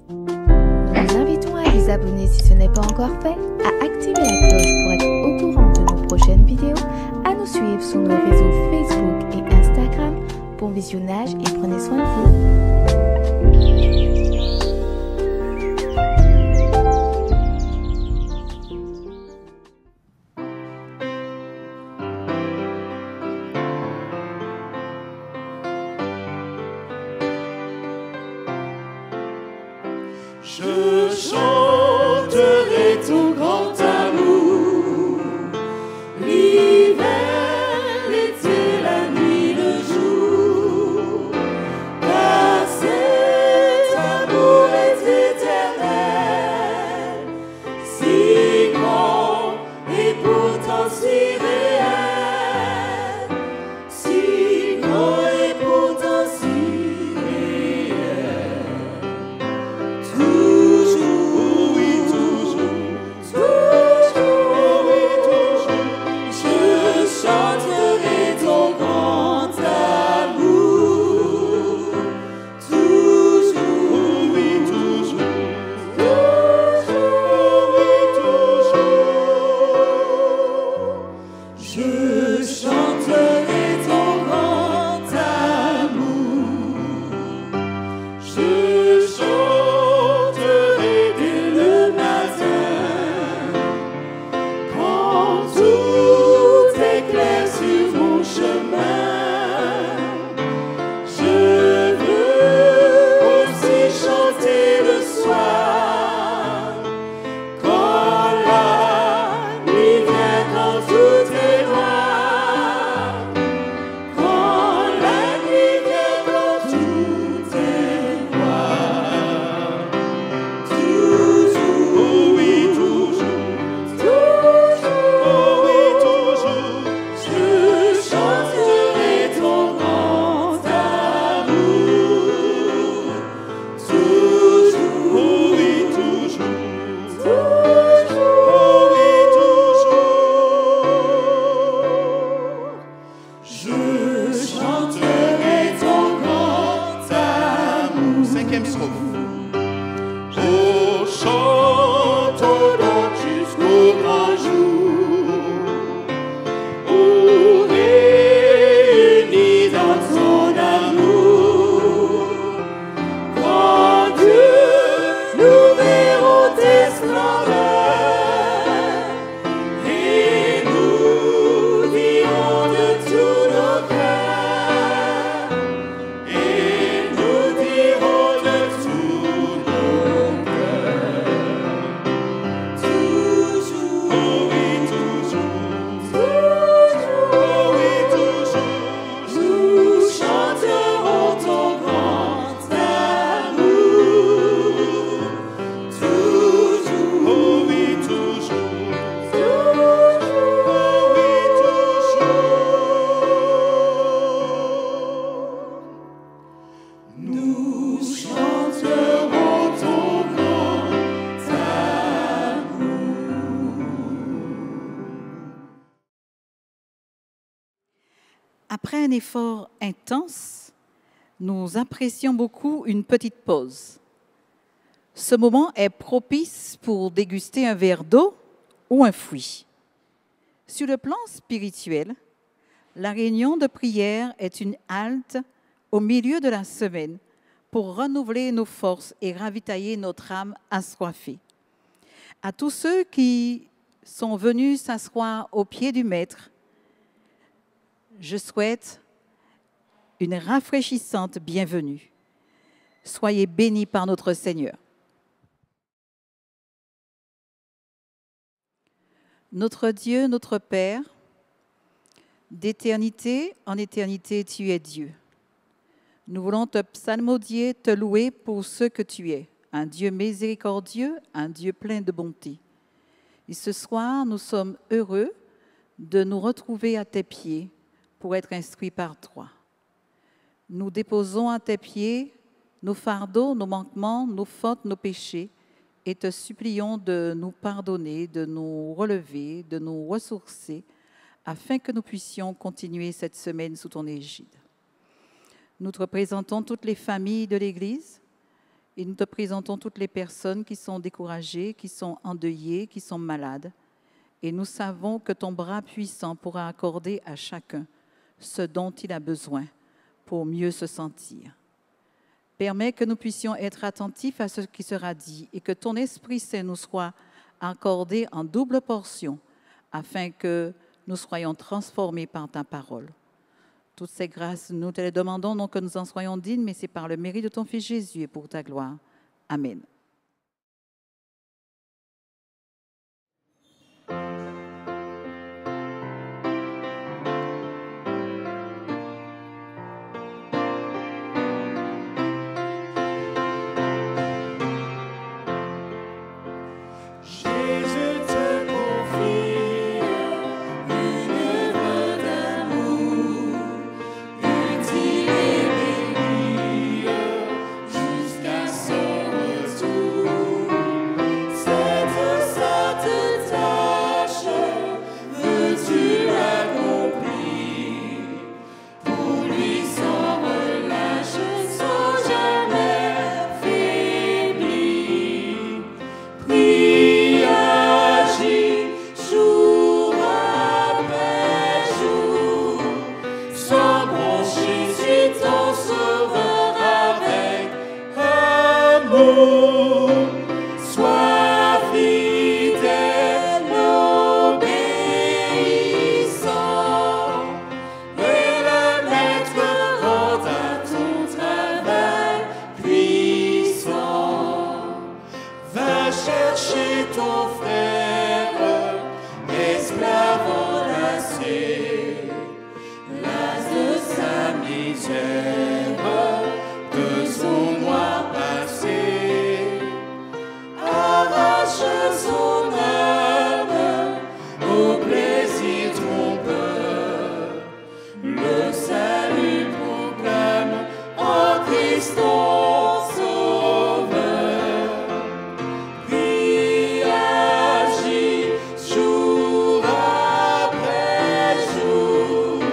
Nous vous invitons à vous abonner si ce n'est pas encore fait, à activer la cloche pour être au courant de nos prochaines vidéos, à nous suivre sur nos réseaux Facebook et Instagram. Bon visionnage et prenez soin de vous. Je chanterai ton grand amour, l'hiver, l'été, la nuit, le jour, car cet amour est éternel, si grand et pourtant si réel, si grand et pourtant si réel. Toujours, oui, toujours, oui, toujours, je chanterai ton grand amour. Toujours, oui, toujours, oui, toujours, je chanterai ton grand amour. Je chanterai dès le matin, quand tout est clair sur mon chemin. Je veux aussi chanter le soir, quand la nuit vient, quand tout est noir. Quand la nuit vient, quand tout est noir. Toujours, oh oui, toujours, oh oui, toujours, je chanterai ton grand amour. Toujours, oh oui, toujours, oh oui, toujours, je chanterai ton grand amour. Cinquième strophe. Oh, chantons donc jusqu'au grand jour, oh, réunis dans son amour. Quand Dieu nous verrons tes splendeurs, et nous dirons de tous nos cœurs, et nous dirons de tous nos cœurs. Toujours, oh oui, toujours, oh oui, toujours, nous chanterons ton grand amour. Toujours, oh oui, toujours, oh oui, toujours, nous chanterons ton grand amour. Après un effort intense, nous apprécions beaucoup une petite pause. Ce moment est propice pour déguster un verre d'eau ou un fruit. Sur le plan spirituel, la réunion de prière est une halte au milieu de la semaine pour renouveler nos forces et ravitailler notre âme assoiffée. À tous ceux qui sont venus s'asseoir au pied du Maître, je souhaite une rafraîchissante bienvenue. Soyez bénis par notre Seigneur. Notre Dieu, notre Père, d'éternité en éternité, tu es Dieu. Nous voulons te psalmodier, te louer pour ce que tu es, un Dieu miséricordieux, un Dieu plein de bonté. Et ce soir, nous sommes heureux de nous retrouver à tes pieds pour être instruits par toi. Nous déposons à tes pieds nos fardeaux, nos manquements, nos fautes, nos péchés, et te supplions de nous pardonner, de nous relever, de nous ressourcer, afin que nous puissions continuer cette semaine sous ton égide. Nous te représentons toutes les familles de l'Église Et nous te présentons toutes les personnes qui sont découragées, qui sont endeuillées, qui sont malades. Et nous savons que ton bras puissant pourra accorder à chacun ce dont il a besoin pour mieux se sentir. Permets que nous puissions être attentifs à ce qui sera dit et que ton Esprit Saint nous soit accordé en double portion afin que nous soyons transformés par ta parole. Toutes ces grâces, nous te les demandons, non que nous en soyons dignes, mais c'est par le mérite de ton Fils Jésus et pour ta gloire. Amen. Jésus te confie une œuvre d'amour, utile et bénie, jusqu'à son retour. Cette sainte tâche, veux-tu l'accomplir, pour lui sans relâche, sans jamais faiblir. Prie, agis, jour après jour, sans broncher, suis ton sauveur avec amour. Sois fidèle, obéissant, et le maître rend à ton travail puissant. Va chercher ton frère, esclave enlacé, las de sa misère, de son noir passé. Arrache son âme au plaisir trompeur, le salut proclame en Christ ton sauveur. Prie, agis, jour après jour,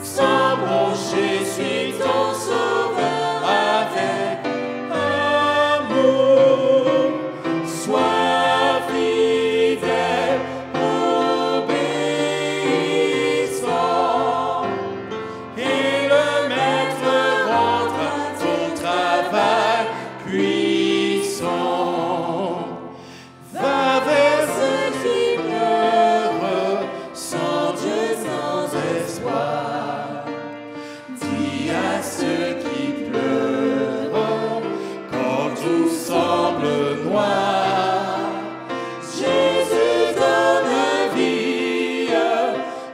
sans broncher, suis ton sauveur avec amour. Sois fidèle, obéissant, et le maître rendra ton travail puissant. Va vers ceux qui pleurent, sans Dieu, sans espoir. Dis à ceux qui pleurent, quand tout semble noir, Jésus donne vie,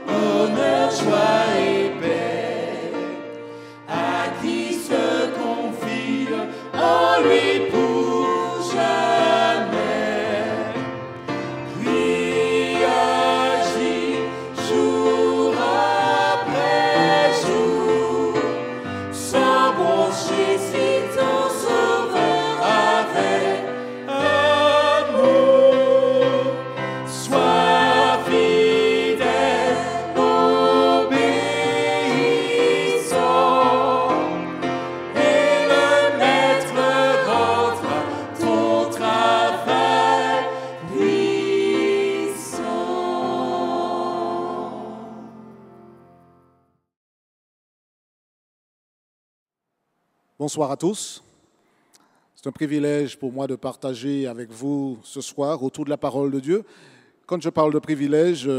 bonheur, joie et paix, à qui se confie en lui pour jamais. Prie, agis, jour après jour, sans broncher, suis ton sauveur avec amour. Sois fidèle, obéissant, et le maître rendra ton travail puissant. Bonsoir à tous. C'est un privilège pour moi de partager avec vous ce soir autour de la parole de Dieu. Quand je parle de privilège,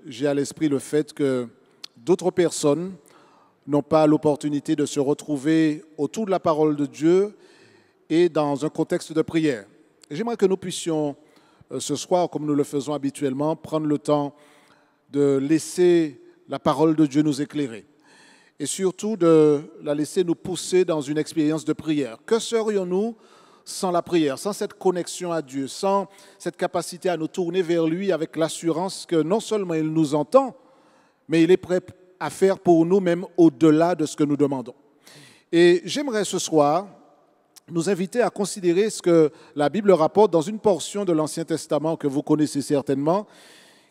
j'ai à l'esprit le fait que d'autres personnes n'ont pas l'opportunité de se retrouver autour de la parole de Dieu et dans un contexte de prière. Et j'aimerais que nous puissions ce soir, comme nous le faisons habituellement, prendre le temps de laisser la parole de Dieu nous éclairer. Et surtout de la laisser nous pousser dans une expérience de prière. Que serions-nous sans la prière, sans cette connexion à Dieu, sans cette capacité à nous tourner vers lui avec l'assurance que non seulement il nous entend, mais il est prêt à faire pour nous même au-delà de ce que nous demandons. Et j'aimerais ce soir nous inviter à considérer ce que la Bible rapporte dans une portion de l'Ancien Testament que vous connaissez certainement,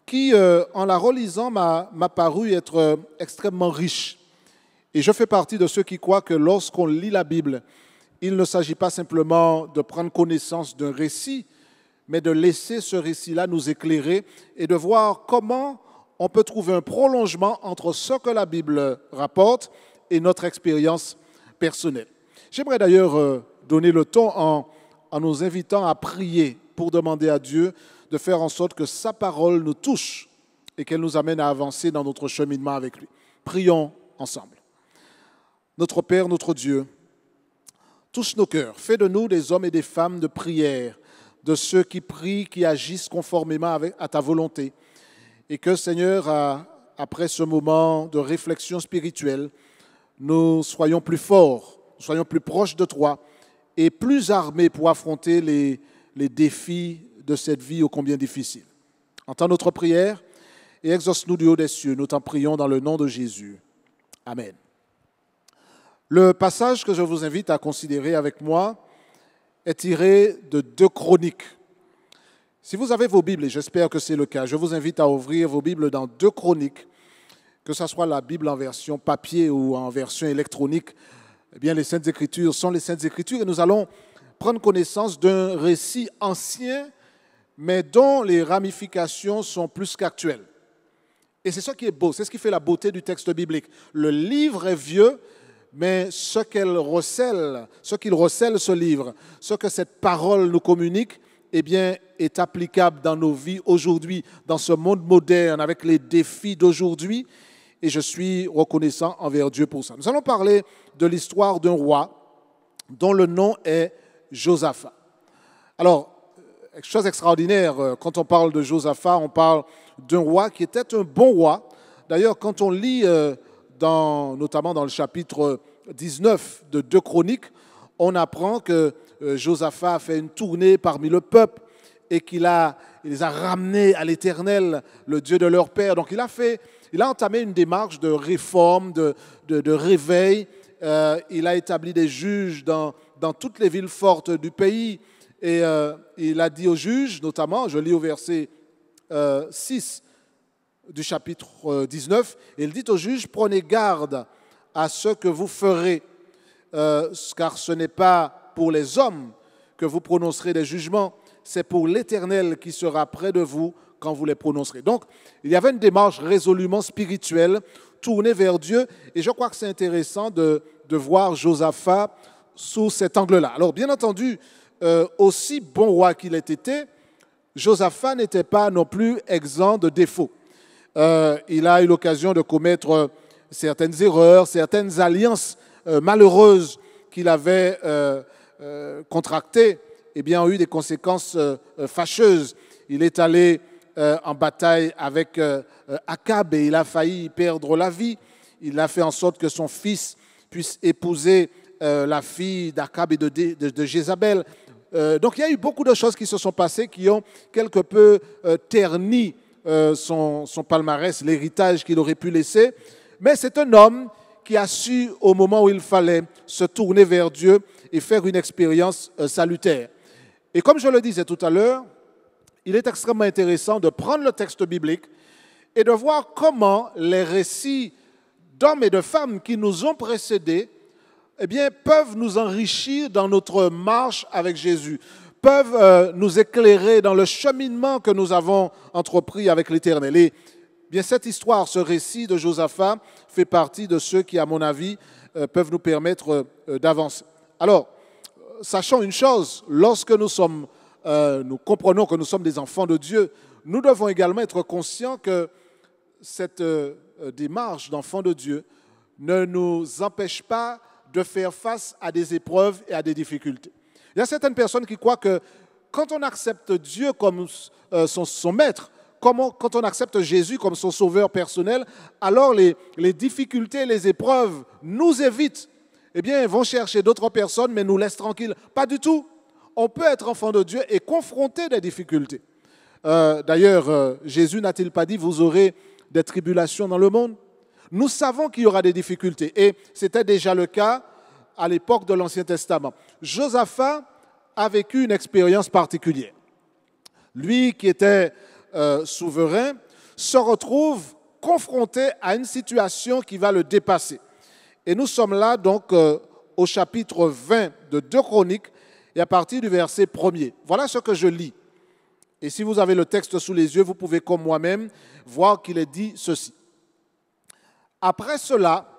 qui, en la relisant, m'a paru être extrêmement riche. Et je fais partie de ceux qui croient que lorsqu'on lit la Bible, il ne s'agit pas simplement de prendre connaissance d'un récit, mais de laisser ce récit-là nous éclairer et de voir comment on peut trouver un prolongement entre ce que la Bible rapporte et notre expérience personnelle. J'aimerais d'ailleurs donner le ton en nous invitant à prier pour demander à Dieu de faire en sorte que sa parole nous touche et qu'elle nous amène à avancer dans notre cheminement avec lui. Prions ensemble. Notre Père, notre Dieu, touche nos cœurs, fais de nous des hommes et des femmes de prière, de ceux qui prient, qui agissent conformément à ta volonté. Et que, Seigneur, après ce moment de réflexion spirituelle, nous soyons plus forts, nous soyons plus proches de toi et plus armés pour affronter les défis de cette vie ô combien difficile. Entends notre prière et exauce-nous du haut des cieux. Nous t'en prions dans le nom de Jésus. Amen. Le passage que je vous invite à considérer avec moi est tiré de 2 Chroniques. Si vous avez vos Bibles, et j'espère que c'est le cas, je vous invite à ouvrir vos Bibles dans 2 Chroniques, que ce soit la Bible en version papier ou en version électronique. Eh bien, les Saintes Écritures sont les Saintes Écritures et nous allons prendre connaissance d'un récit ancien, mais dont les ramifications sont plus qu'actuelles. Et c'est ça qui est beau, c'est ce qui fait la beauté du texte biblique. Le livre est vieux, mais ce qu'il recèle, ce livre, ce que cette parole nous communique, eh bien, est applicable dans nos vies aujourd'hui, dans ce monde moderne, avec les défis d'aujourd'hui. Et je suis reconnaissant envers Dieu pour ça. Nous allons parler de l'histoire d'un roi dont le nom est Josaphat. Alors, chose extraordinaire, quand on parle de Josaphat, on parle d'un roi qui était un bon roi. D'ailleurs, quand on lit, notamment dans le chapitre 19 de 2 Chroniques, on apprend que Josaphat a fait une tournée parmi le peuple et qu'il les a ramenés à l'Éternel, le Dieu de leur père. Donc il a entamé une démarche de réforme, de réveil. Il a établi des juges dans toutes les villes fortes du pays. Et il a dit aux juges, notamment, je lis au verset 6 du chapitre 19, il dit aux juges, prenez garde à ce que vous ferez, car ce n'est pas pour les hommes que vous prononcerez des jugements, c'est pour l'Éternel qui sera près de vous quand vous les prononcerez. Donc, il y avait une démarche résolument spirituelle, tournée vers Dieu, et je crois que c'est intéressant de voir Josaphat sous cet angle-là. Alors, bien entendu, aussi bon roi qu'il ait été, Josaphat n'était pas non plus exempt de défauts. Il a eu l'occasion de commettre certaines erreurs, certaines alliances malheureuses qu'il avait contractées, eh bien, ont eu des conséquences fâcheuses. Il est allé en bataille avec Akab et il a failli perdre la vie. Il a fait en sorte que son fils puisse épouser la fille d'Akab et de Jézabel. Donc il y a eu beaucoup de choses qui se sont passées qui ont quelque peu terni son palmarès, l'héritage qu'il aurait pu laisser. Mais c'est un homme qui a su, au moment où il fallait, se tourner vers Dieu et faire une expérience salutaire. Et comme je le disais tout à l'heure, il est extrêmement intéressant de prendre le texte biblique et de voir comment les récits d'hommes et de femmes qui nous ont précédés, eh bien, peuvent nous enrichir dans notre marche avec Jésus, peuvent nous éclairer dans le cheminement que nous avons entrepris avec l'Éternel. Et bien, cette histoire, ce récit de Josaphat fait partie de ceux qui, à mon avis, peuvent nous permettre d'avancer. Alors, sachant une chose, lorsque nous comprenons que nous sommes des enfants de Dieu, nous devons également être conscients que cette démarche d'enfants de Dieu ne nous empêche pas de faire face à des épreuves et à des difficultés. Il y a certaines personnes qui croient que quand on accepte Dieu comme son maître, quand on accepte Jésus comme son sauveur personnel, alors les difficultés, les épreuves nous évitent. Eh bien, ils vont chercher d'autres personnes, mais nous laissent tranquilles. Pas du tout. On peut être enfant de Dieu et confronter des difficultés. D'ailleurs, Jésus n'a-t-il pas dit, vous aurez des tribulations dans le monde? Nous savons qu'il y aura des difficultés. Et c'était déjà le cas à l'époque de l'Ancien Testament. Josaphat a vécu une expérience particulière. Lui qui était souverain se retrouve confronté à une situation qui va le dépasser. Et nous sommes là donc au chapitre 20 de 2 Chroniques et à partir du verset 1er. Voilà ce que je lis. Et si vous avez le texte sous les yeux, vous pouvez comme moi-même voir qu'il est dit ceci. Après cela,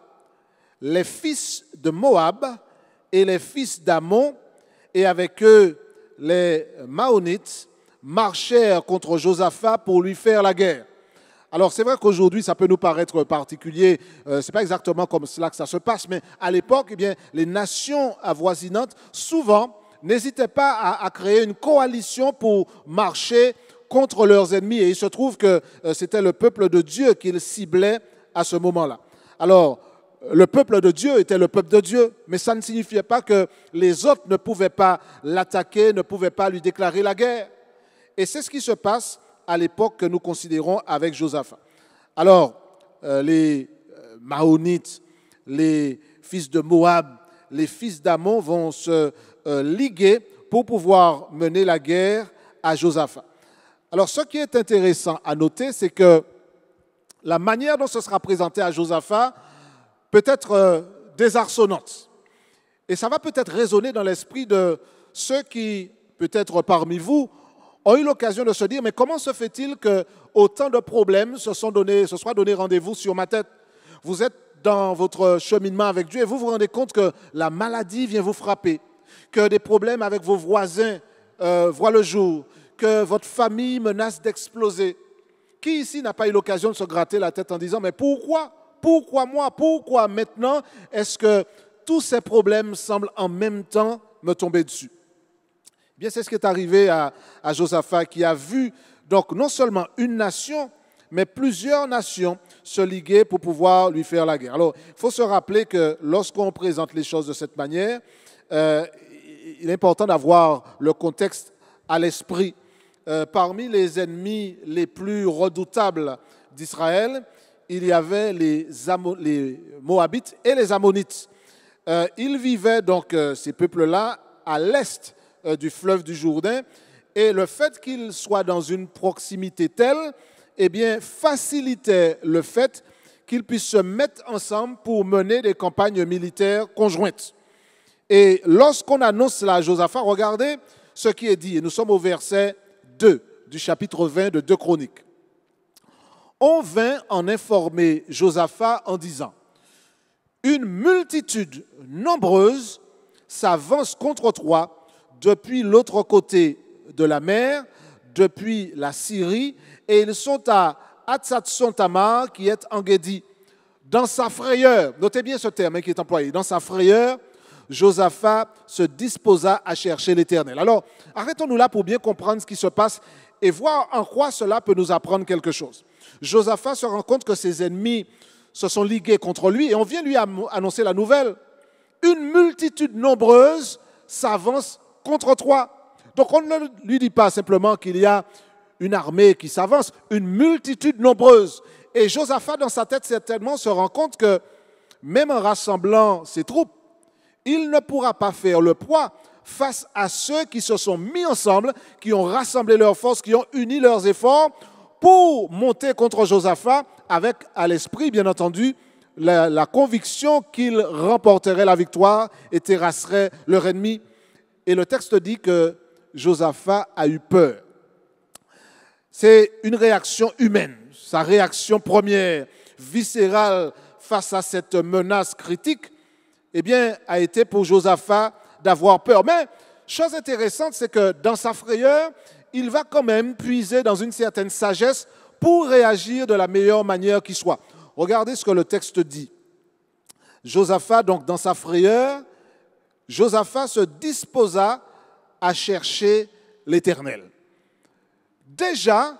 les fils de Moab et les fils d'Ammon et avec eux les Maonites marchèrent contre Josaphat pour lui faire la guerre. Alors c'est vrai qu'aujourd'hui ça peut nous paraître particulier, ce n'est pas exactement comme cela que ça se passe, mais à l'époque, eh bien, les nations avoisinantes souvent n'hésitaient pas à créer une coalition pour marcher contre leurs ennemis. Et il se trouve que c'était le peuple de Dieu qu'ils ciblaient à ce moment-là. Alors, le peuple de Dieu était le peuple de Dieu, mais ça ne signifiait pas que les autres ne pouvaient pas l'attaquer, ne pouvaient pas lui déclarer la guerre. Et c'est ce qui se passe à l'époque que nous considérons avec Josaphat. Alors, les Maonites, les fils de Moab, les fils d'Ammon vont se liguer pour pouvoir mener la guerre à Josaphat. Alors, ce qui est intéressant à noter, c'est que la manière dont ce sera présenté à Josaphat peut être désarçonnante. Et ça va peut-être résonner dans l'esprit de ceux qui, peut-être parmi vous, ont eu l'occasion de se dire, mais comment se fait-il que autant de problèmes se soient donné rendez-vous sur ma tête? Vous êtes dans votre cheminement avec Dieu et vous vous rendez compte que la maladie vient vous frapper, que des problèmes avec vos voisins voient le jour, que votre famille menace d'exploser. Qui ici n'a pas eu l'occasion de se gratter la tête en disant, mais pourquoi? Pourquoi moi? Pourquoi maintenant est-ce que tous ces problèmes semblent en même temps me tomber dessus? Eh bien, c'est ce qui est arrivé à Josaphat, qui a vu donc non seulement une nation, mais plusieurs nations se liguer pour pouvoir lui faire la guerre. Alors, il faut se rappeler que lorsqu'on présente les choses de cette manière, il est important d'avoir le contexte à l'esprit. Parmi les ennemis les plus redoutables d'Israël, il y avait les Moabites et les Ammonites. Ils vivaient donc, ces peuples-là, à l'est du fleuve du Jourdain, et le fait qu'ils soient dans une proximité telle, eh bien, facilitait le fait qu'ils puissent se mettre ensemble pour mener des campagnes militaires conjointes. Et lorsqu'on annonce cela à Josaphat, regardez ce qui est dit, et nous sommes au verset 2 du chapitre 20 de 2 Chroniques. On vint en informer Josaphat en disant, « Une multitude nombreuse s'avance contre toi depuis l'autre côté de la mer, depuis la Syrie, et ils sont à Hatzat-Son-Tamar, qui est en Guédi. Dans sa frayeur, notez bien ce terme qui est employé, dans sa frayeur, Josaphat se disposa à chercher l'Éternel. » Alors, arrêtons-nous là pour bien comprendre ce qui se passe et voir en quoi cela peut nous apprendre quelque chose. Josaphat se rend compte que ses ennemis se sont ligués contre lui et on vient lui annoncer la nouvelle. Une multitude nombreuse s'avance contre toi. Donc on ne lui dit pas simplement qu'il y a une armée qui s'avance, une multitude nombreuse. Et Josaphat, dans sa tête, certainement, se rend compte que même en rassemblant ses troupes, il ne pourra pas faire le poids face à ceux qui se sont mis ensemble, qui ont rassemblé leurs forces, qui ont uni leurs efforts pour monter contre Josaphat avec à l'esprit, bien entendu, la conviction qu'il remporterait la victoire et terrasserait leur ennemi. Et le texte dit que Josaphat a eu peur. C'est une réaction humaine, sa réaction première, viscérale face à cette menace critique, eh bien, a été pour Josaphat d'avoir peur. Mais, chose intéressante, c'est que dans sa frayeur, il va quand même puiser dans une certaine sagesse pour réagir de la meilleure manière qui soit. Regardez ce que le texte dit. Josaphat, donc dans sa frayeur, Josaphat se disposa à chercher l'Éternel. Déjà,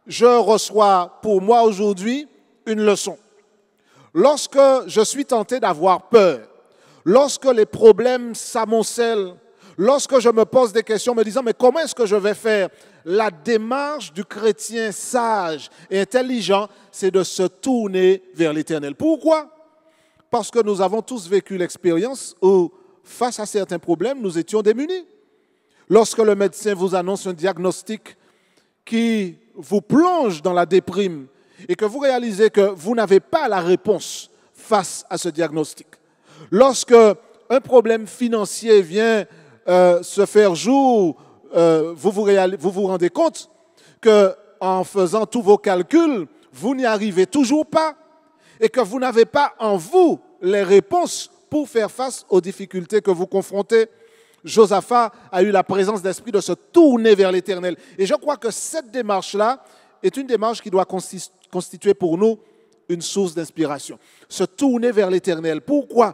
je reçois pour moi aujourd'hui une leçon. Lorsque je suis tenté d'avoir peur, lorsque les problèmes s'amoncellent, lorsque je me pose des questions me disant, mais comment est-ce que je vais faire? La démarche du chrétien sage et intelligent, c'est de se tourner vers l'Éternel. Pourquoi? Parce que nous avons tous vécu l'expérience où, face à certains problèmes, nous étions démunis. Lorsque le médecin vous annonce un diagnostic qui vous plonge dans la déprime et que vous réalisez que vous n'avez pas la réponse face à ce diagnostic. Lorsque un problème financier vient se faire jour, vous vous rendez compte qu'en faisant tous vos calculs, vous n'y arrivez toujours pas et que vous n'avez pas en vous les réponses pour faire face aux difficultés que vous confrontez. Josaphat a eu la présence d'esprit de se tourner vers l'Éternel. Et je crois que cette démarche-là est une démarche qui doit constituer pour nous une source d'inspiration. Se tourner vers l'Éternel. Pourquoi ?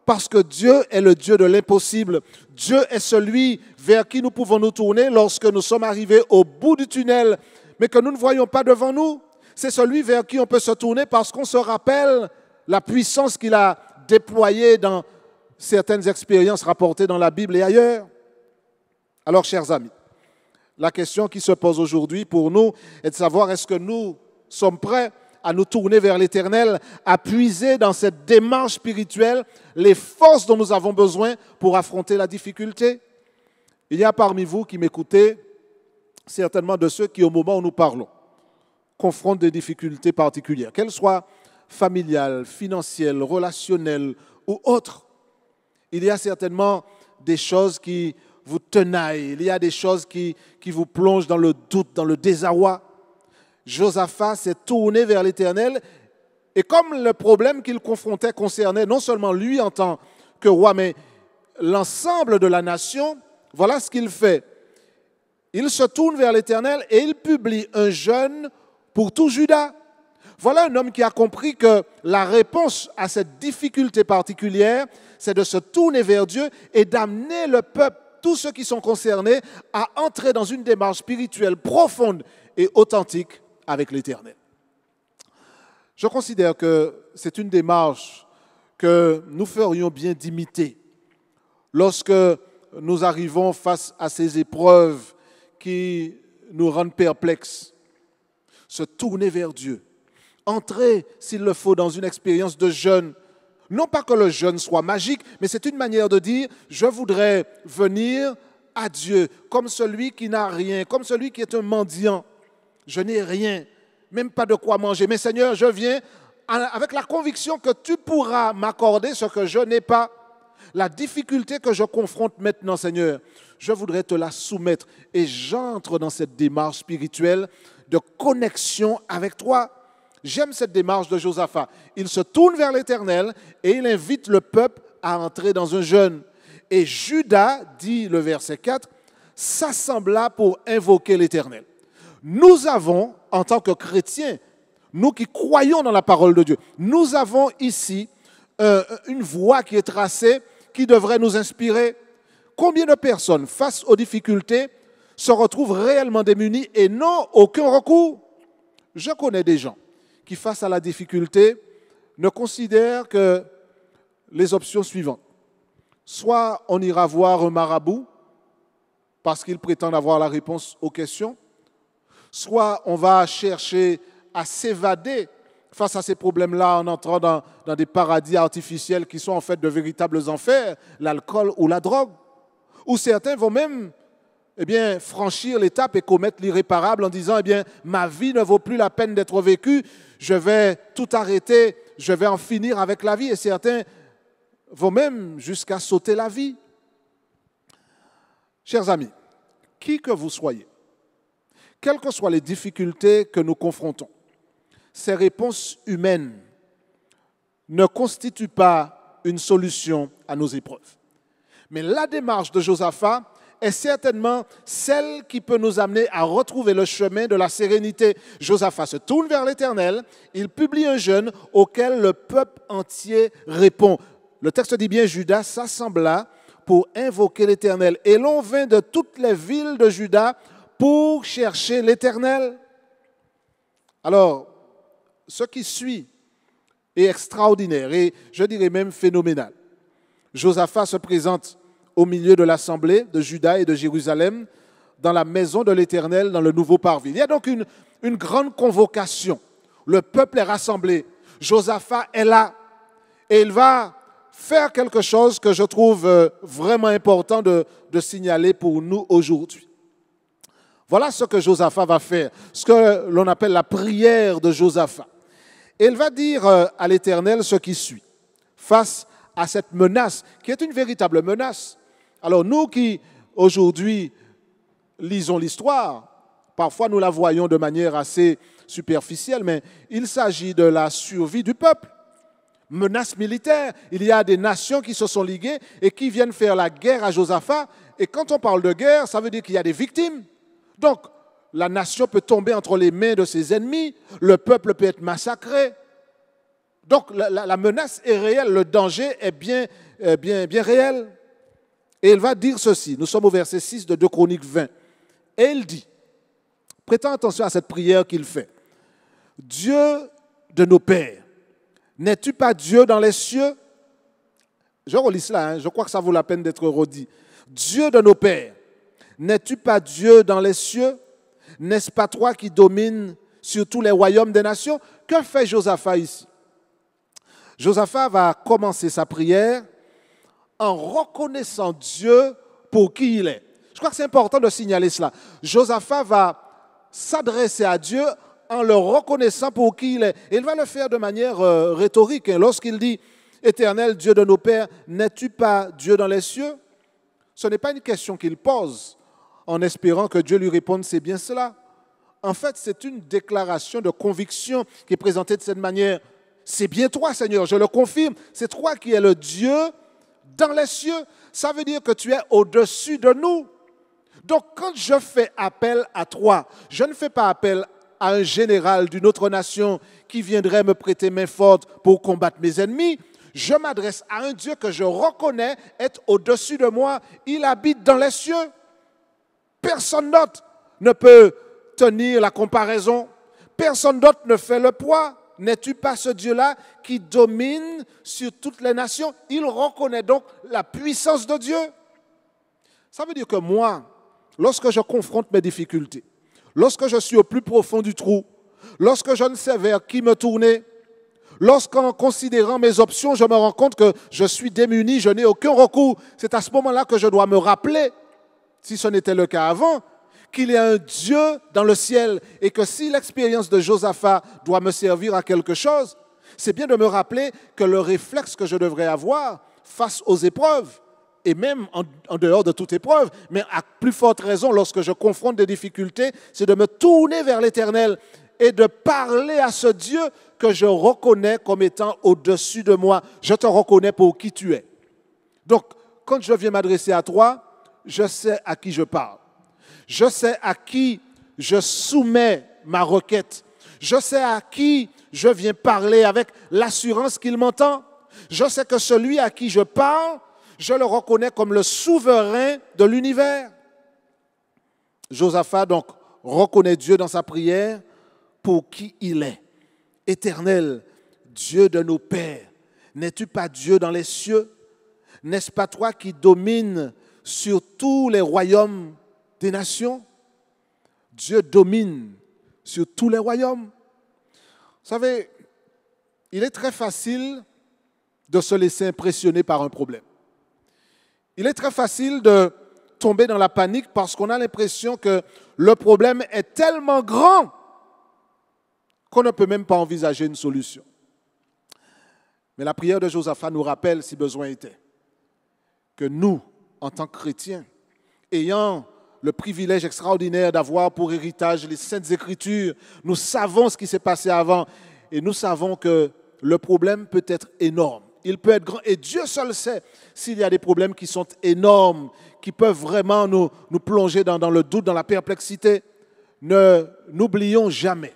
Parce que Dieu est le Dieu de l'impossible. Dieu est celui vers qui nous pouvons nous tourner lorsque nous sommes arrivés au bout du tunnel, mais que nous ne voyons pas devant nous. C'est celui vers qui on peut se tourner parce qu'on se rappelle la puissance qu'il a déployée dans certaines expériences rapportées dans la Bible et ailleurs. Alors, chers amis, la question qui se pose aujourd'hui pour nous est de savoir est-ce que nous sommes prêts à nous tourner vers l'Éternel, à puiser dans cette démarche spirituelle les forces dont nous avons besoin pour affronter la difficulté. Il y a parmi vous qui m'écoutez, certainement de ceux qui, au moment où nous parlons, confrontent des difficultés particulières, qu'elles soient familiales, financières, relationnelles ou autres. Il y a certainement des choses qui vous tenaillent, il y a des choses qui vous plongent dans le doute, dans le désarroi. Josaphat s'est tourné vers l'Éternel et comme le problème qu'il confrontait concernait non seulement lui en tant que roi, mais l'ensemble de la nation, voilà ce qu'il fait. Il se tourne vers l'Éternel et il publie un jeûne pour tout Juda. Voilà un homme qui a compris que la réponse à cette difficulté particulière, c'est de se tourner vers Dieu et d'amener le peuple, tous ceux qui sont concernés, à entrer dans une démarche spirituelle profonde et authentique avec l'Éternel. Je considère que c'est une démarche que nous ferions bien d'imiter lorsque nous arrivons face à ces épreuves qui nous rendent perplexes. Se tourner vers Dieu, entrer, s'il le faut, dans une expérience de jeûne. Non pas que le jeûne soit magique, mais c'est une manière de dire « je voudrais venir à Dieu comme celui qui n'a rien, comme celui qui est un mendiant. Je n'ai rien, même pas de quoi manger. Mais Seigneur, je viens avec la conviction que tu pourras m'accorder ce que je n'ai pas. La difficulté que je confronte maintenant, Seigneur, je voudrais te la soumettre. Et j'entre dans cette démarche spirituelle de connexion avec toi. J'aime cette démarche de Josaphat. Il se tourne vers l'Éternel et il invite le peuple à entrer dans un jeûne. Et Judas, dit le verset 4, s'assembla pour invoquer l'Éternel. Nous avons, en tant que chrétiens, nous qui croyons dans la parole de Dieu, nous avons ici une voie qui est tracée, qui devrait nous inspirer. Combien de personnes, face aux difficultés, se retrouvent réellement démunies et n'ont aucun recours? Je connais des gens qui, face à la difficulté, ne considèrent que les options suivantes. Soit on ira voir un marabout, parce qu'il prétend avoir la réponse aux questions, soit on va chercher à s'évader face à ces problèmes-là en entrant dans des paradis artificiels qui sont en fait de véritables enfers, l'alcool ou la drogue. Ou certains vont même franchir l'étape et commettre l'irréparable en disant ma vie ne vaut plus la peine d'être vécue, je vais tout arrêter, je vais en finir avec la vie. Et certains vont même jusqu'à sauter la vie. Chers amis, qui que vous soyez, quelles que soient les difficultés que nous confrontons, ces réponses humaines ne constituent pas une solution à nos épreuves. Mais la démarche de Josaphat est certainement celle qui peut nous amener à retrouver le chemin de la sérénité. Josaphat se tourne vers l'Éternel, il publie un jeûne auquel le peuple entier répond. Le texte dit bien, Judas s'assembla pour invoquer l'Éternel. Et l'on vint de toutes les villes de Juda pour chercher l'Éternel. Alors, ce qui suit est extraordinaire et je dirais même phénoménal. Josaphat se présente au milieu de l'assemblée de Juda et de Jérusalem, dans la maison de l'Éternel, dans le nouveau parvis. Il y a donc une grande convocation. Le peuple est rassemblé. Josaphat est là et il va faire quelque chose que je trouve vraiment important de signaler pour nous aujourd'hui. Voilà ce que Josaphat va faire, ce que l'on appelle la prière de Josaphat. Et il va dire à l'Éternel ce qui suit, face à cette menace, qui est une véritable menace. Alors nous qui, aujourd'hui, lisons l'histoire, parfois nous la voyons de manière assez superficielle, mais il s'agit de la survie du peuple. Menace militaire, il y a des nations qui se sont liguées et qui viennent faire la guerre à Josaphat. Et quand on parle de guerre, ça veut dire qu'il y a des victimes. Donc, la nation peut tomber entre les mains de ses ennemis, le peuple peut être massacré. Donc, la menace est réelle, le danger est bien réel. Et il va dire ceci, nous sommes au verset 6 de 2 Chroniques 20. Et il dit, prêtons attention à cette prière qu'il fait. Dieu de nos pères, n'es-tu pas Dieu dans les cieux? Je relis cela, je crois que ça vaut la peine d'être redit. Dieu de nos pères, n'es-tu pas Dieu dans les cieux? N'est-ce pas toi qui domines sur tous les royaumes des nations? Que fait Josaphat ici? Josaphat va commencer sa prière en reconnaissant Dieu pour qui il est. Je crois que c'est important de signaler cela. Josaphat va s'adresser à Dieu en le reconnaissant pour qui il est. Et il va le faire de manière rhétorique. Lorsqu'il dit « Éternel Dieu de nos pères, n'es-tu pas Dieu dans les cieux ?» Ce n'est pas une question qu'il pose en espérant que Dieu lui réponde « C'est bien cela ». En fait, c'est une déclaration de conviction qui est présentée de cette manière. C'est bien toi, Seigneur, je le confirme. C'est toi qui es le Dieu dans les cieux. Ça veut dire que tu es au-dessus de nous. Donc, quand je fais appel à toi, je ne fais pas appel à un général d'une autre nation qui viendrait me prêter main forte pour combattre mes ennemis. Je m'adresse à un Dieu que je reconnais être au-dessus de moi. Il habite dans les cieux. Personne d'autre ne peut tenir la comparaison. Personne d'autre ne fait le poids. N'es-tu pas ce Dieu-là qui domine sur toutes les nations? Il reconnaît donc la puissance de Dieu. Ça veut dire que moi, lorsque je confronte mes difficultés, lorsque je suis au plus profond du trou, lorsque je ne sais vers qui me tourner, lorsqu'en considérant mes options, je me rends compte que je suis démuni, je n'ai aucun recours, c'est à ce moment-là que je dois me rappeler, si ce n'était le cas avant, qu'il y a un Dieu dans le ciel et que si l'expérience de Josaphat doit me servir à quelque chose, c'est bien de me rappeler que le réflexe que je devrais avoir face aux épreuves, et même en dehors de toute épreuve, mais à plus forte raison lorsque je confronte des difficultés, c'est de me tourner vers l'Éternel et de parler à ce Dieu que je reconnais comme étant au-dessus de moi. Je te reconnais pour qui tu es. Donc, quand je viens m'adresser à toi, je sais à qui je parle. Je sais à qui je soumets ma requête. Je sais à qui je viens parler avec l'assurance qu'il m'entend. Je sais que celui à qui je parle, je le reconnais comme le souverain de l'univers. Josaphat, donc, reconnaît Dieu dans sa prière pour qui il est. Éternel, Dieu de nos pères, n'es-tu pas Dieu dans les cieux? N'est-ce pas toi qui domines sur tous les royaumes des nations? Dieu domine sur tous les royaumes. Vous savez, il est très facile de se laisser impressionner par un problème. Il est très facile de tomber dans la panique parce qu'on a l'impression que le problème est tellement grand qu'on ne peut même pas envisager une solution. Mais la prière de Josaphat nous rappelle, si besoin était, que nous, en tant que chrétiens, ayant le privilège extraordinaire d'avoir pour héritage les Saintes Écritures, nous savons ce qui s'est passé avant et nous savons que le problème peut être énorme. Il peut être grand et Dieu seul sait s'il y a des problèmes qui sont énormes, qui peuvent vraiment nous plonger dans le doute, dans la perplexité. N'oublions jamais,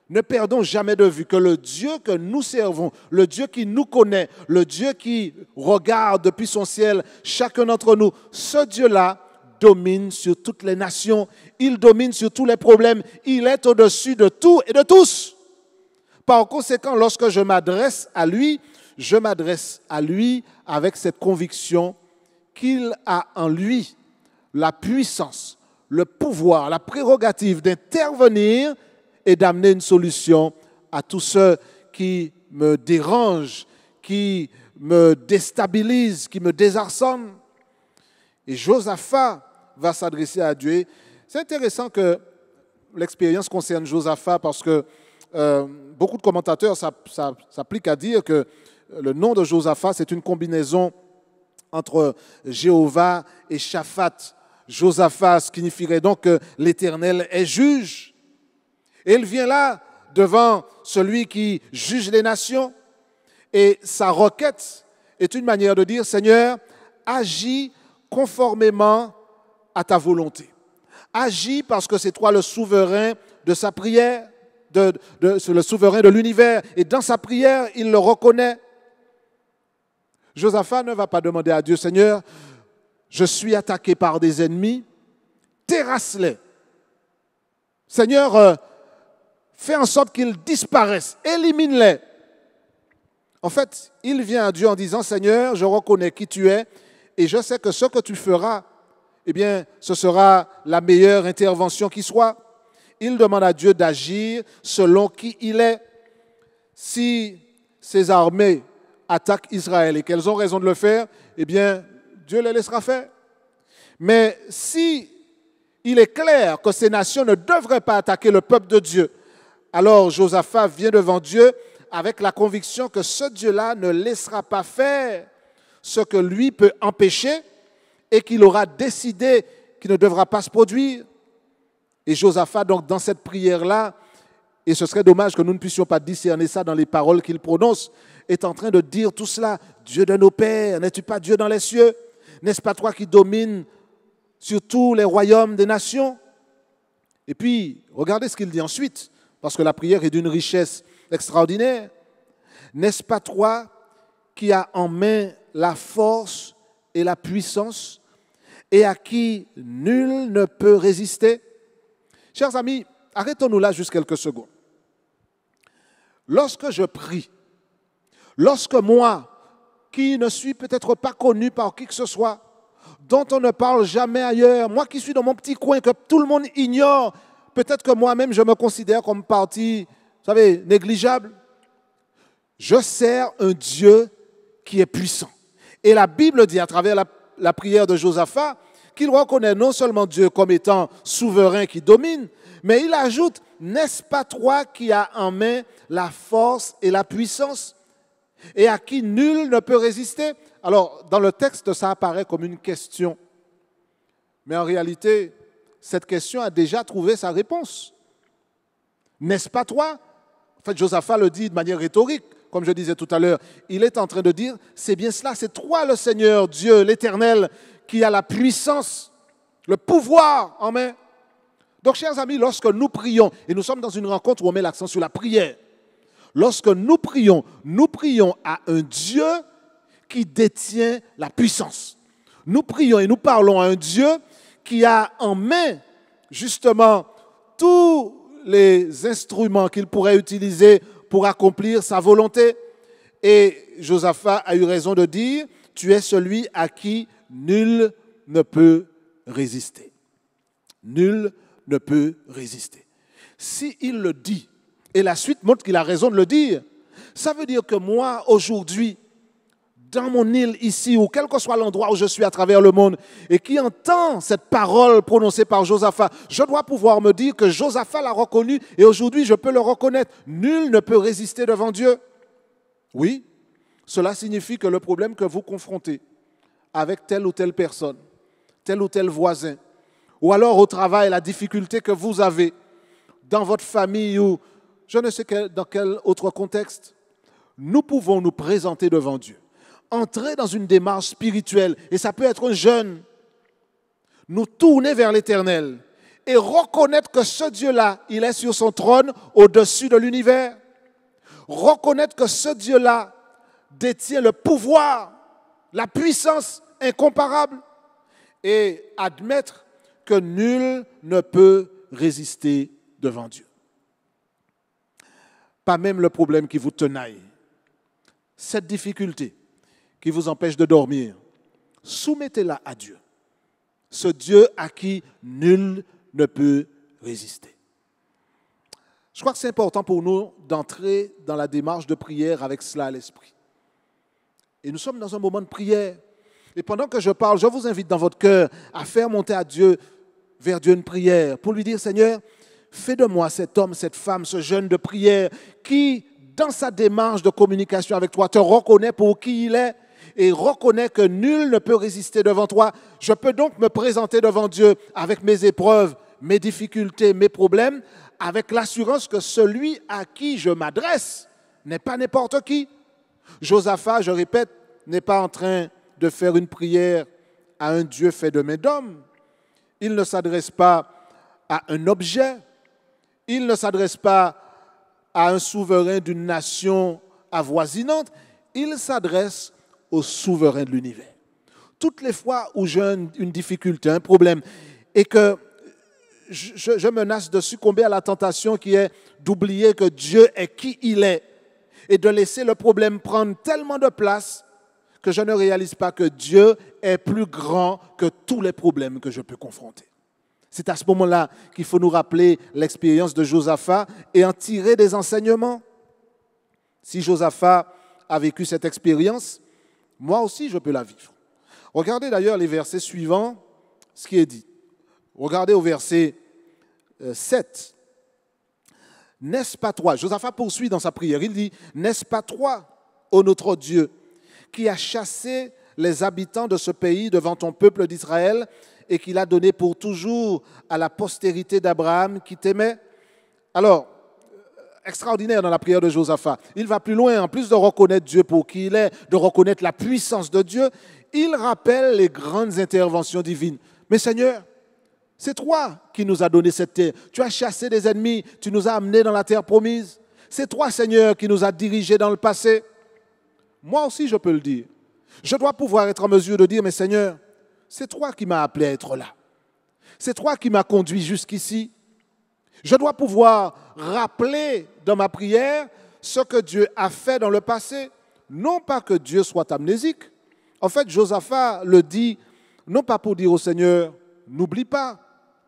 ne perdons jamais de vue que le Dieu que nous servons, le Dieu qui nous connaît, le Dieu qui regarde depuis son ciel chacun d'entre nous, ce Dieu-là domine sur toutes les nations, il domine sur tous les problèmes, il est au-dessus de tout et de tous. Par conséquent, lorsque je m'adresse à lui avec cette conviction qu'il a en lui la puissance, le pouvoir, la prérogative d'intervenir et d'amener une solution à tous ceux qui me dérangent, qui me déstabilisent, qui me désarçonnent. Et Josaphat va s'adresser à Dieu. C'est intéressant que l'expérience concerne Josaphat parce que beaucoup de commentateurs s'appliquent à dire que le nom de Josaphat, c'est une combinaison entre Jéhovah et Shaphat. Josaphat signifierait donc que l'Éternel est juge. Et il vient là devant celui qui juge les nations. Et sa requête est une manière de dire, Seigneur, agis conformément à ta volonté. Agis parce que c'est toi le souverain de sa prière, le souverain de l'univers. Et dans sa prière, il le reconnaît. Josaphat ne va pas demander à Dieu, Seigneur, je suis attaqué par des ennemis, terrasse-les. Seigneur, fais en sorte qu'ils disparaissent, élimine-les. En fait, il vient à Dieu en disant, Seigneur, je reconnais qui tu es et je sais que ce que tu feras, eh bien, ce sera la meilleure intervention qui soit. Il demande à Dieu d'agir selon qui il est. Si ces armées attaquent Israël et qu'elles ont raison de le faire, eh bien, Dieu les laissera faire. Mais si il est clair que ces nations ne devraient pas attaquer le peuple de Dieu, alors Josaphat vient devant Dieu avec la conviction que ce Dieu-là ne laissera pas faire ce que lui peut empêcher et qu'il aura décidé qu'il ne devra pas se produire. Et Josaphat, donc, dans cette prière-là, et ce serait dommage que nous ne puissions pas discerner ça dans les paroles qu'il prononce, est en train de dire tout cela. Dieu de nos pères, n'es-tu pas Dieu dans les cieux? N'est-ce pas toi qui domines sur tous les royaumes des nations? Et puis, regardez ce qu'il dit ensuite, parce que la prière est d'une richesse extraordinaire. N'est-ce pas toi qui as en main la force et la puissance et à qui nul ne peut résister? Chers amis, arrêtons-nous là juste quelques secondes. Lorsque je prie, lorsque moi, qui ne suis peut-être pas connu par qui que ce soit, dont on ne parle jamais ailleurs, moi qui suis dans mon petit coin, que tout le monde ignore, peut-être que moi-même je me considère comme partie, vous savez, négligeable, je sers un Dieu qui est puissant. Et la Bible dit à travers la prière de Josaphat qu'il reconnaît non seulement Dieu comme étant souverain qui domine, mais il ajoute, n'est-ce pas toi qui as en main la force et la puissance et à qui nul ne peut résister? Alors, dans le texte, ça apparaît comme une question. Mais en réalité, cette question a déjà trouvé sa réponse. N'est-ce pas toi? En fait, Josaphat le dit de manière rhétorique, comme je disais tout à l'heure. Il est en train de dire, c'est bien cela, c'est toi le Seigneur, Dieu, l'Éternel, qui a la puissance, le pouvoir en main. Donc, chers amis, lorsque nous prions, et nous sommes dans une rencontre où on met l'accent sur la prière, lorsque nous prions à un Dieu qui détient la puissance. Nous prions et nous parlons à un Dieu qui a en main, justement, tous les instruments qu'il pourrait utiliser pour accomplir sa volonté. Et Josaphat a eu raison de dire, tu es celui à qui nul ne peut résister. Nul ne peut résister. S'il le dit, et la suite montre qu'il a raison de le dire, ça veut dire que moi, aujourd'hui, dans mon île ici, ou quel que soit l'endroit où je suis à travers le monde, et qui entend cette parole prononcée par Josaphat, je dois pouvoir me dire que Josaphat l'a reconnu, et aujourd'hui je peux le reconnaître. Nul ne peut résister devant Dieu. Oui, cela signifie que le problème que vous confrontez avec telle ou telle personne, tel ou tel voisin, ou alors au travail, la difficulté que vous avez dans votre famille ou je ne sais dans quel autre contexte, nous pouvons nous présenter devant Dieu, entrer dans une démarche spirituelle, et ça peut être un jeûne, nous tourner vers l'Éternel et reconnaître que ce Dieu-là, il est sur son trône au-dessus de l'univers. Reconnaître que ce Dieu-là détient le pouvoir, la puissance incomparable, et admettre que nul ne peut résister devant Dieu. Pas même le problème qui vous tenaille, cette difficulté qui vous empêche de dormir, soumettez-la à Dieu, ce Dieu à qui nul ne peut résister. Je crois que c'est important pour nous d'entrer dans la démarche de prière avec cela à l'esprit. Et nous sommes dans un moment de prière. Et pendant que je parle, je vous invite dans votre cœur à faire monter à Dieu, vers Dieu une prière, pour lui dire, Seigneur, fais de moi cet homme, cette femme, ce jeune de prière qui, dans sa démarche de communication avec toi, te reconnaît pour qui il est et reconnaît que nul ne peut résister devant toi. Je peux donc me présenter devant Dieu avec mes épreuves, mes difficultés, mes problèmes, avec l'assurance que celui à qui je m'adresse n'est pas n'importe qui. Josaphat, je répète, n'est pas en train de faire une prière à un Dieu fait de main d'homme. Il ne s'adresse pas à un objet. Il ne s'adresse pas à un souverain d'une nation avoisinante. Il s'adresse au souverain de l'univers. Toutes les fois où j'ai une difficulté, un problème, et que je menace de succomber à la tentation qui est d'oublier que Dieu est qui il est et de laisser le problème prendre tellement de place que je ne réalise pas que Dieu est plus grand que tous les problèmes que je peux confronter. C'est à ce moment-là qu'il faut nous rappeler l'expérience de Josaphat et en tirer des enseignements. Si Josaphat a vécu cette expérience, moi aussi je peux la vivre. Regardez d'ailleurs les versets suivants, ce qui est dit. Regardez au verset 7. N'est-ce pas toi? Josaphat poursuit dans sa prière. Il dit, n'est-ce pas toi, ô notre Dieu, qui a chassé les habitants de ce pays devant ton peuple d'Israël et qui l'a donné pour toujours à la postérité d'Abraham qui t'aimait? Alors, extraordinaire dans la prière de Josaphat. Il va plus loin, en plus de reconnaître Dieu pour qui il est, de reconnaître la puissance de Dieu, il rappelle les grandes interventions divines. Mais Seigneur, c'est toi qui nous as donné cette terre. Tu as chassé des ennemis, tu nous as amenés dans la terre promise. C'est toi, Seigneur, qui nous as dirigés dans le passé. Moi aussi, je peux le dire. Je dois pouvoir être en mesure de dire, mais Seigneur, c'est toi qui m'as appelé à être là. C'est toi qui m'as conduit jusqu'ici. Je dois pouvoir rappeler dans ma prière ce que Dieu a fait dans le passé. Non pas que Dieu soit amnésique. En fait, Josaphat le dit, non pas pour dire au Seigneur, n'oublie pas.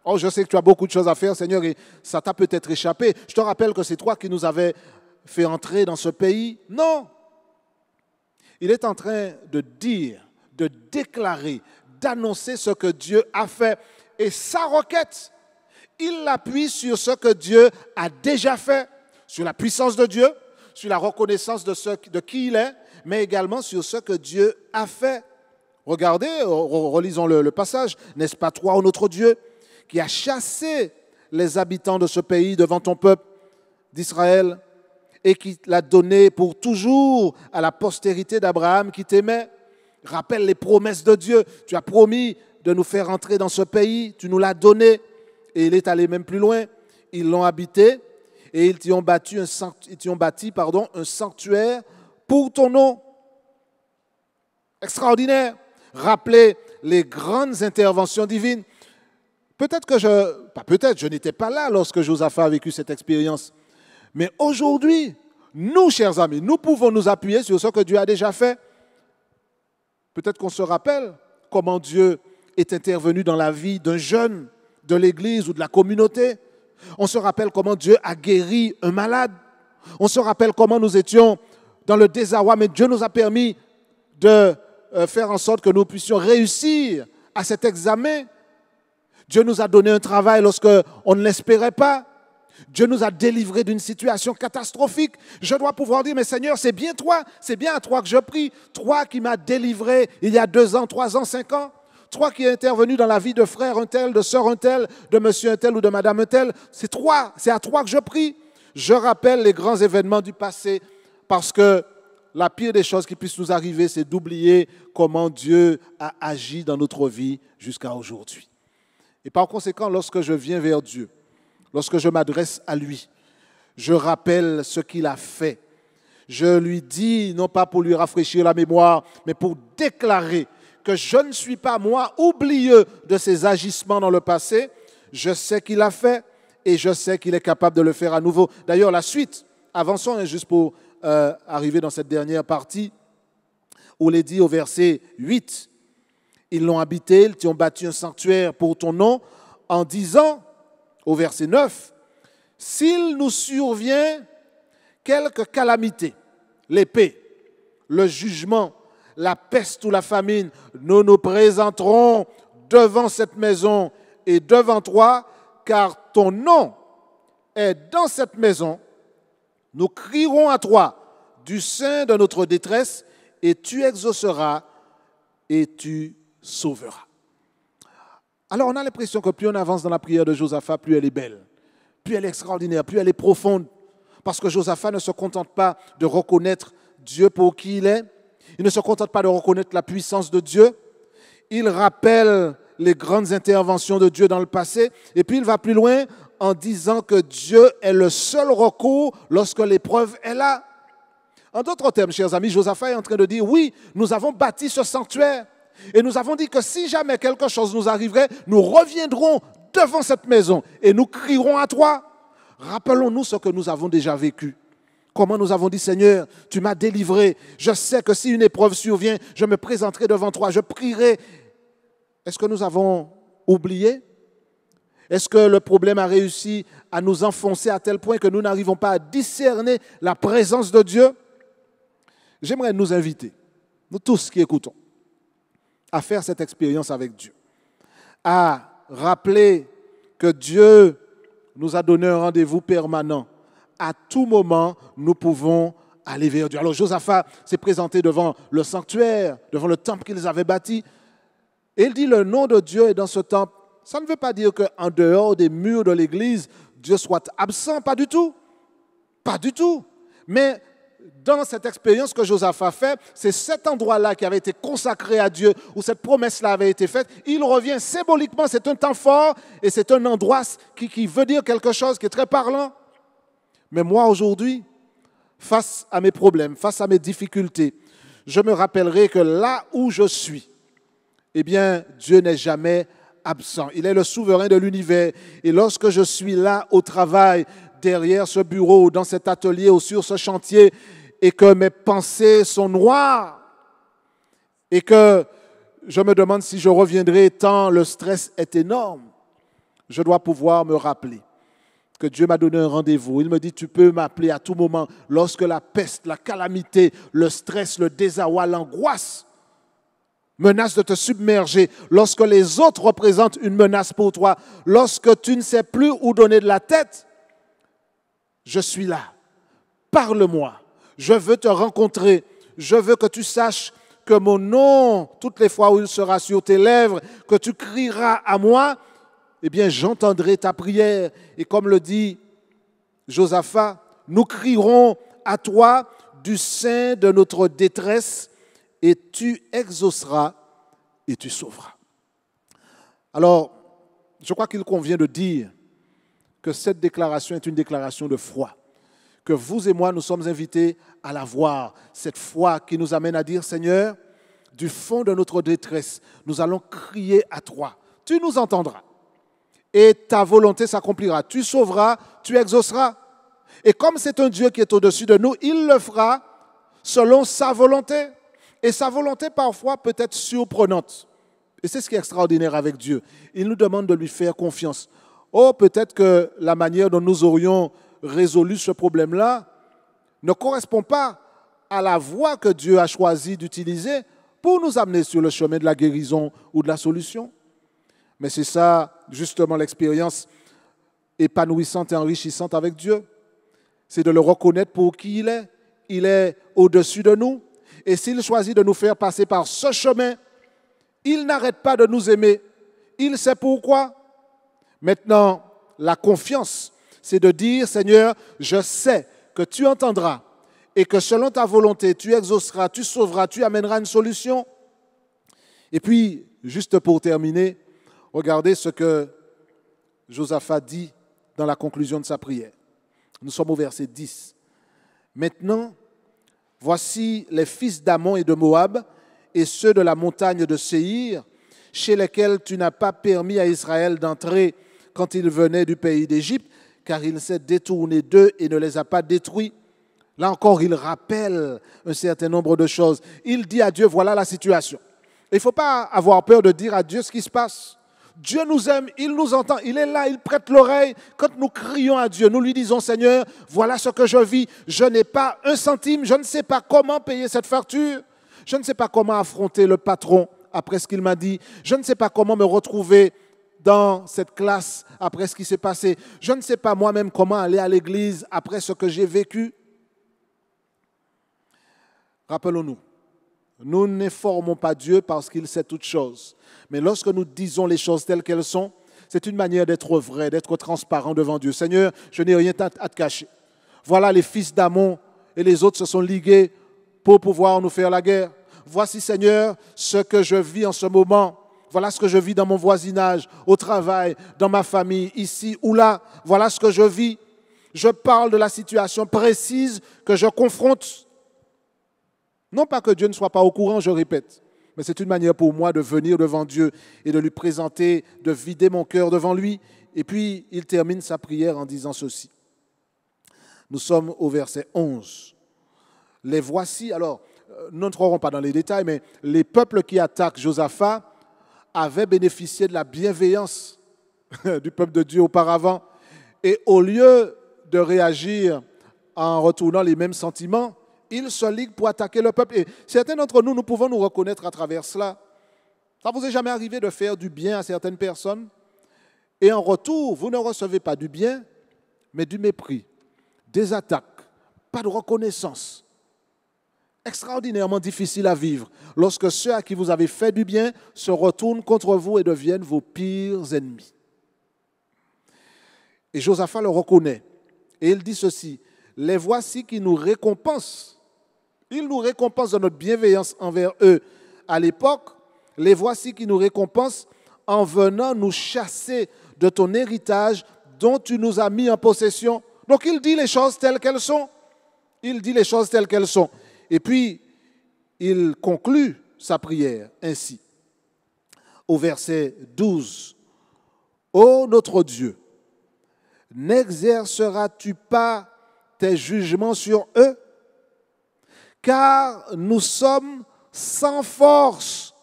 Oh, je sais que tu as beaucoup de choses à faire, Seigneur, et ça t'a peut-être échappé. Je te rappelle que c'est toi qui nous avais fait entrer dans ce pays. Non. Il est en train de dire, de déclarer, d'annoncer ce que Dieu a fait. Et sa requête, il l'appuie sur ce que Dieu a déjà fait, sur la puissance de Dieu, sur la reconnaissance de qui il est, mais également sur ce que Dieu a fait. Regardez, relisons le passage. N'est-ce pas toi, ô notre Dieu, qui a chassé les habitants de ce pays devant ton peuple d'Israël et qui l'a donné pour toujours à la postérité d'Abraham qui t'aimait? Rappelle les promesses de Dieu. Tu as promis de nous faire entrer dans ce pays. Tu nous l'as donné. Et il est allé même plus loin. Ils l'ont habité et ils t'y ont bâti un sanctuaire pour ton nom. Extraordinaire. Rappelez les grandes interventions divines. Je n'étais pas là lorsque Josaphat a vécu cette expérience. Mais aujourd'hui, nous, chers amis, nous pouvons nous appuyer sur ce que Dieu a déjà fait. Peut-être qu'on se rappelle comment Dieu est intervenu dans la vie d'un jeune de l'église ou de la communauté. On se rappelle comment Dieu a guéri un malade. On se rappelle comment nous étions dans le désarroi, mais Dieu nous a permis de faire en sorte que nous puissions réussir à cet examen. Dieu nous a donné un travail lorsqu'on ne l'espérait pas. Dieu nous a délivrés d'une situation catastrophique. Je dois pouvoir dire, mais Seigneur, c'est bien toi, c'est bien à toi que je prie. Toi qui m'as délivré il y a 2 ans, 3 ans, 5 ans. Toi qui es intervenu dans la vie de frère un tel, de sœur un tel, de monsieur un tel ou de madame un tel. C'est toi, c'est à toi que je prie. Je rappelle les grands événements du passé parce que la pire des choses qui puissent nous arriver, c'est d'oublier comment Dieu a agi dans notre vie jusqu'à aujourd'hui. Et par conséquent, lorsque je viens vers Dieu, lorsque je m'adresse à lui, je rappelle ce qu'il a fait. Je lui dis, non pas pour lui rafraîchir la mémoire, mais pour déclarer que je ne suis pas, moi, oublieux de ses agissements dans le passé. Je sais qu'il a fait et je sais qu'il est capable de le faire à nouveau. D'ailleurs, la suite, avançons juste pour arriver dans cette dernière partie, où il est dit au verset 8, « Ils l'ont habité, ils t'y ont bâti un sanctuaire pour ton nom, en disant, au verset 9, « S'il nous survient quelque calamité, l'épée, le jugement, la peste ou la famine, nous nous présenterons devant cette maison et devant toi, car ton nom est dans cette maison Nous crierons à toi du sein de notre détresse, et tu exauceras et tu sauveras. Alors on a l'impression que plus on avance dans la prière de Josaphat, plus elle est belle, plus elle est extraordinaire, plus elle est profonde. Parce que Josaphat ne se contente pas de reconnaître Dieu pour qui il est. Il ne se contente pas de reconnaître la puissance de Dieu. Il rappelle les grandes interventions de Dieu dans le passé. Et puis il va plus loin en disant que Dieu est le seul recours lorsque l'épreuve est là. En d'autres termes, chers amis, Josaphat est en train de dire, oui, nous avons bâti ce sanctuaire. Et nous avons dit que si jamais quelque chose nous arriverait, nous reviendrons devant cette maison et nous crierons à toi. Rappelons-nous ce que nous avons déjà vécu. Comment nous avons dit, Seigneur, tu m'as délivré. Je sais que si une épreuve survient, je me présenterai devant toi, je prierai. Est-ce que nous avons oublié? Est-ce que le problème a réussi à nous enfoncer à tel point que nous n'arrivons pas à discerner la présence de Dieu? J'aimerais nous inviter, nous tous qui écoutons, à faire cette expérience avec Dieu, à rappeler que Dieu nous a donné un rendez-vous permanent. À tout moment, nous pouvons aller vers Dieu. Alors Josaphat s'est présenté devant le sanctuaire, devant le temple qu'ils avaient bâti. Et il dit, le nom de Dieu est dans ce temple. Ça ne veut pas dire qu'en dehors des murs de l'église, Dieu soit absent, pas du tout. Pas du tout. Mais dans cette expérience que Josaphat fait, c'est cet endroit-là qui avait été consacré à Dieu, où cette promesse-là avait été faite. Il revient symboliquement, c'est un temps fort et c'est un endroit qui veut dire quelque chose, qui est très parlant. Mais moi, aujourd'hui, face à mes problèmes, face à mes difficultés, je me rappellerai que là où je suis, eh bien, Dieu n'est jamais absent. Il est le souverain de l'univers. Et lorsque je suis là au travail, derrière ce bureau, dans cet atelier ou sur ce chantier, et que mes pensées sont noires, et que je me demande si je reviendrai tant le stress est énorme, je dois pouvoir me rappeler que Dieu m'a donné un rendez-vous. Il me dit, tu peux m'appeler à tout moment lorsque la peste, la calamité, le stress, le désarroi, l'angoisse menace de te submerger, lorsque les autres représentent une menace pour toi, lorsque tu ne sais plus où donner de la tête. Je suis là. Parle-moi. Je veux te rencontrer. Je veux que tu saches que mon nom, toutes les fois où il sera sur tes lèvres, que tu crieras à moi, eh bien, j'entendrai ta prière. Et comme le dit Josaphat, nous crierons à toi du sein de notre détresse et tu exauceras et tu sauveras. Alors, je crois qu'il convient de dire que cette déclaration est une déclaration de foi, que vous et moi, nous sommes invités à la voir, cette foi qui nous amène à dire, Seigneur, du fond de notre détresse, nous allons crier à toi. Tu nous entendras et ta volonté s'accomplira. Tu sauveras, tu exauceras. Et comme c'est un Dieu qui est au-dessus de nous, il le fera selon sa volonté. Et sa volonté, parfois, peut être surprenante. Et c'est ce qui est extraordinaire avec Dieu. Il nous demande de lui faire confiance. Oh, peut-être que la manière dont nous aurions résolu ce problème-là ne correspond pas à la voie que Dieu a choisi d'utiliser pour nous amener sur le chemin de la guérison ou de la solution. Mais c'est ça, justement, l'expérience épanouissante et enrichissante avec Dieu. C'est de le reconnaître pour qui il est. Il est au-dessus de nous. Et s'il choisit de nous faire passer par ce chemin, il n'arrête pas de nous aimer. Il sait pourquoi. Maintenant, la confiance, c'est de dire, Seigneur, je sais que tu entendras et que selon ta volonté, tu exauceras, tu sauveras, tu amèneras une solution. Et puis, juste pour terminer, regardez ce que Josaphat dit dans la conclusion de sa prière. Nous sommes au verset 10. Maintenant, voici les fils d'Ammon et de Moab et ceux de la montagne de Séhir, chez lesquels tu n'as pas permis à Israël d'entrer quand il venait du pays d'Égypte, car il s'est détourné d'eux et ne les a pas détruits. Là encore, il rappelle un certain nombre de choses. Il dit à Dieu, voilà la situation. Il ne faut pas avoir peur de dire à Dieu ce qui se passe. Dieu nous aime, il nous entend, il est là, il prête l'oreille. Quand nous crions à Dieu, nous lui disons, Seigneur, voilà ce que je vis. Je n'ai pas un centime, je ne sais pas comment payer cette facture. Je ne sais pas comment affronter le patron après ce qu'il m'a dit. Je ne sais pas comment me retrouver dans cette classe après ce qui s'est passé. Je ne sais pas moi-même comment aller à l'église après ce que j'ai vécu. Rappelons-nous, nous n'informons pas Dieu parce qu'il sait toutes choses. Mais lorsque nous disons les choses telles qu'elles sont, c'est une manière d'être vrai, d'être transparent devant Dieu. Seigneur, je n'ai rien à te cacher. Voilà, les fils d'Amon et les autres se sont ligués pour pouvoir nous faire la guerre. Voici, Seigneur, ce que je vis en ce moment. Voilà ce que je vis dans mon voisinage, au travail, dans ma famille, ici ou là. Voilà ce que je vis. Je parle de la situation précise que je confronte. Non pas que Dieu ne soit pas au courant, je répète, mais c'est une manière pour moi de venir devant Dieu et de lui présenter, de vider mon cœur devant lui. Et puis, il termine sa prière en disant ceci. Nous sommes au verset 11. Les voici, alors, nous n'entrerons pas dans les détails, mais les peuples qui attaquent Josaphat avaient bénéficié de la bienveillance du peuple de Dieu auparavant. Et au lieu de réagir en retournant les mêmes sentiments, ils se liguent pour attaquer le peuple. Et certains d'entre nous, nous pouvons nous reconnaître à travers cela. Ça vous est jamais arrivé de faire du bien à certaines personnes et en retour, vous ne recevez pas du bien, mais du mépris, des attaques, pas de reconnaissance. Extraordinairement difficile à vivre lorsque ceux à qui vous avez fait du bien se retournent contre vous et deviennent vos pires ennemis. Et Josaphat le reconnaît. Et il dit ceci, « Les voici qui nous récompensent. » Ils nous récompensent de notre bienveillance envers eux à l'époque. Les voici qui nous récompensent en venant nous chasser de ton héritage dont tu nous as mis en possession. Donc il dit les choses telles qu'elles sont. Il dit les choses telles qu'elles sont. Et puis, il conclut sa prière ainsi. Au verset 12. « Ô notre Dieu, n'exerceras-tu pas tes jugements sur eux? Car nous sommes sans force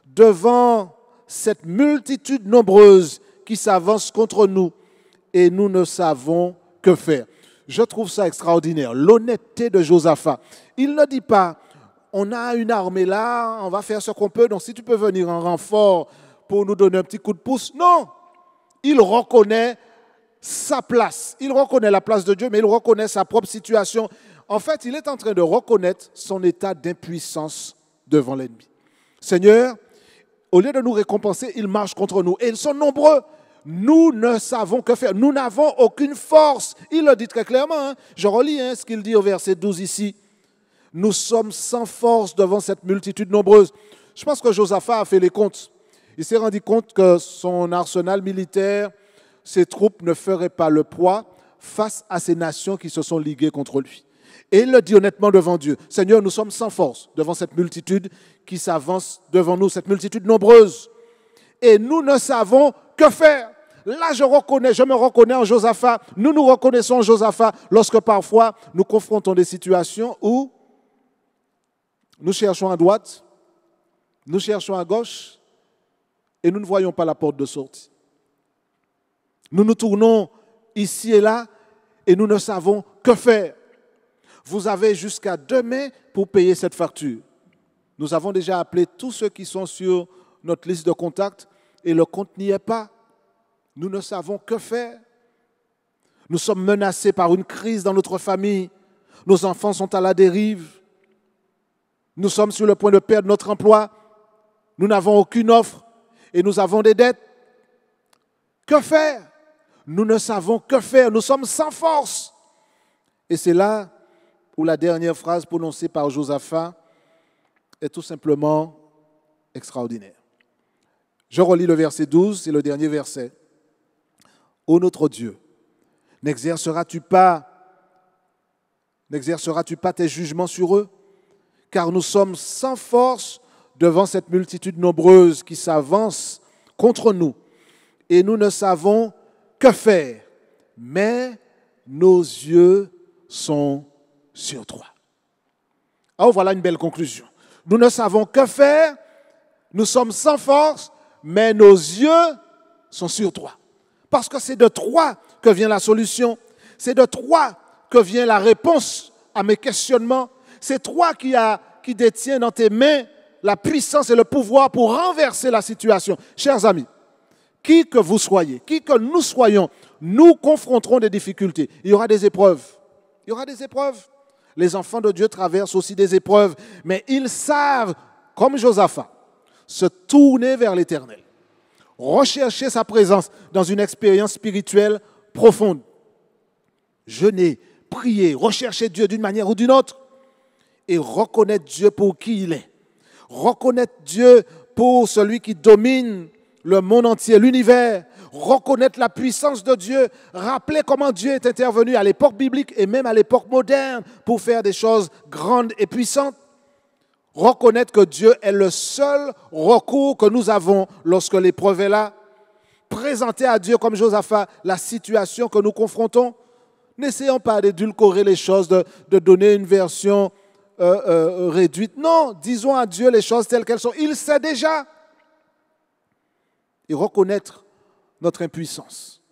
devant cette multitude nombreuse qui s'avance contre nous et nous ne savons que faire. » Je trouve ça extraordinaire, l'honnêteté de Josaphat. Il ne dit pas, on a une armée là, on va faire ce qu'on peut, donc si tu peux venir en renfort pour nous donner un petit coup de pouce. Non, il reconnaît sa place. Il reconnaît la place de Dieu, mais il reconnaît sa propre situation. En fait, il est en train de reconnaître son état d'impuissance devant l'ennemi. Seigneur, au lieu de nous récompenser, ils marchent contre nous. Et ils sont nombreux. Nous ne savons que faire. Nous n'avons aucune force. Il le dit très clairement. Hein. Je relis ce qu'il dit au verset 12 ici. Nous sommes sans force devant cette multitude nombreuse. Je pense que Josaphat a fait les comptes. Il s'est rendu compte que son arsenal militaire, ses troupes ne feraient pas le poids face à ces nations qui se sont liguées contre lui. Et il le dit honnêtement devant Dieu. Seigneur, nous sommes sans force devant cette multitude qui s'avance devant nous, cette multitude nombreuse. Et nous ne savons que faire. Là, je me reconnais en Josaphat. Nous nous reconnaissons en Josaphat lorsque parfois nous confrontons des situations où nous cherchons à droite, nous cherchons à gauche et nous ne voyons pas la porte de sortie. Nous nous tournons ici et là et nous ne savons que faire. Vous avez jusqu'à demain pour payer cette facture. Nous avons déjà appelé tous ceux qui sont sur notre liste de contacts et le compte n'y est pas. Nous ne savons que faire. Nous sommes menacés par une crise dans notre famille. Nos enfants sont à la dérive. Nous sommes sur le point de perdre notre emploi. Nous n'avons aucune offre et nous avons des dettes. Que faire? Nous ne savons que faire. Nous sommes sans force. Et c'est là où la dernière phrase prononcée par Josaphat est tout simplement extraordinaire. Je relis le verset 12, c'est le dernier verset. « Ô notre Dieu, n'exerceras-tu pas tes jugements sur eux? Car nous sommes sans force devant cette multitude nombreuse qui s'avance contre nous, et nous ne savons que faire, mais nos yeux sont sur toi. » Oh, voilà une belle conclusion. Nous ne savons que faire, nous sommes sans force, mais nos yeux sont sur toi. Parce que c'est de toi que vient la solution. C'est de toi que vient la réponse à mes questionnements. C'est toi qui détiens dans tes mains la puissance et le pouvoir pour renverser la situation. Chers amis, qui que vous soyez, qui que nous soyons, nous confronterons des difficultés. Il y aura des épreuves. Il y aura des épreuves. Les enfants de Dieu traversent aussi des épreuves, mais ils savent, comme Josaphat, se tourner vers l'Éternel, rechercher sa présence dans une expérience spirituelle profonde. Jeûner, prier, rechercher Dieu d'une manière ou d'une autre et reconnaître Dieu pour qui il est. Reconnaître Dieu pour celui qui domine le monde entier, l'univers. Reconnaître la puissance de Dieu. Rappeler comment Dieu est intervenu à l'époque biblique et même à l'époque moderne pour faire des choses grandes et puissantes. Reconnaître que Dieu est le seul recours que nous avons lorsque l'épreuve est là. Présenter à Dieu comme Josaphat la situation que nous confrontons. N'essayons pas d'édulcorer les choses, de donner une version réduite. Non, disons à Dieu les choses telles qu'elles sont. Il sait déjà. Et reconnaître notre impuissance.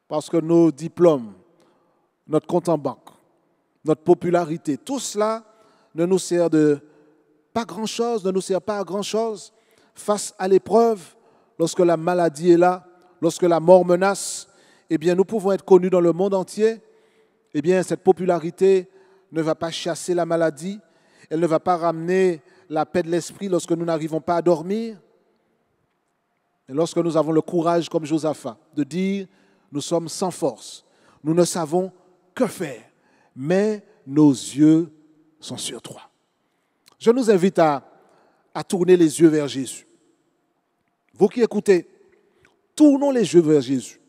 Parce que nos diplômes, notre compte en banque, notre popularité, tout cela ne nous sert pas grand-chose, ne nous sert pas à grand-chose face à l'épreuve, lorsque la maladie est là, lorsque la mort menace. Eh bien, nous pouvons être connus dans le monde entier. Eh bien, cette popularité ne va pas chasser la maladie. Elle ne va pas ramener la paix de l'esprit lorsque nous n'arrivons pas à dormir. Et lorsque nous avons le courage, comme Josaphat, de dire « Nous sommes sans force, nous ne savons que faire, mais nos yeux sont sur toi. » Je nous invite à tourner les yeux vers Jésus. Vous qui écoutez, tournons les yeux vers Jésus.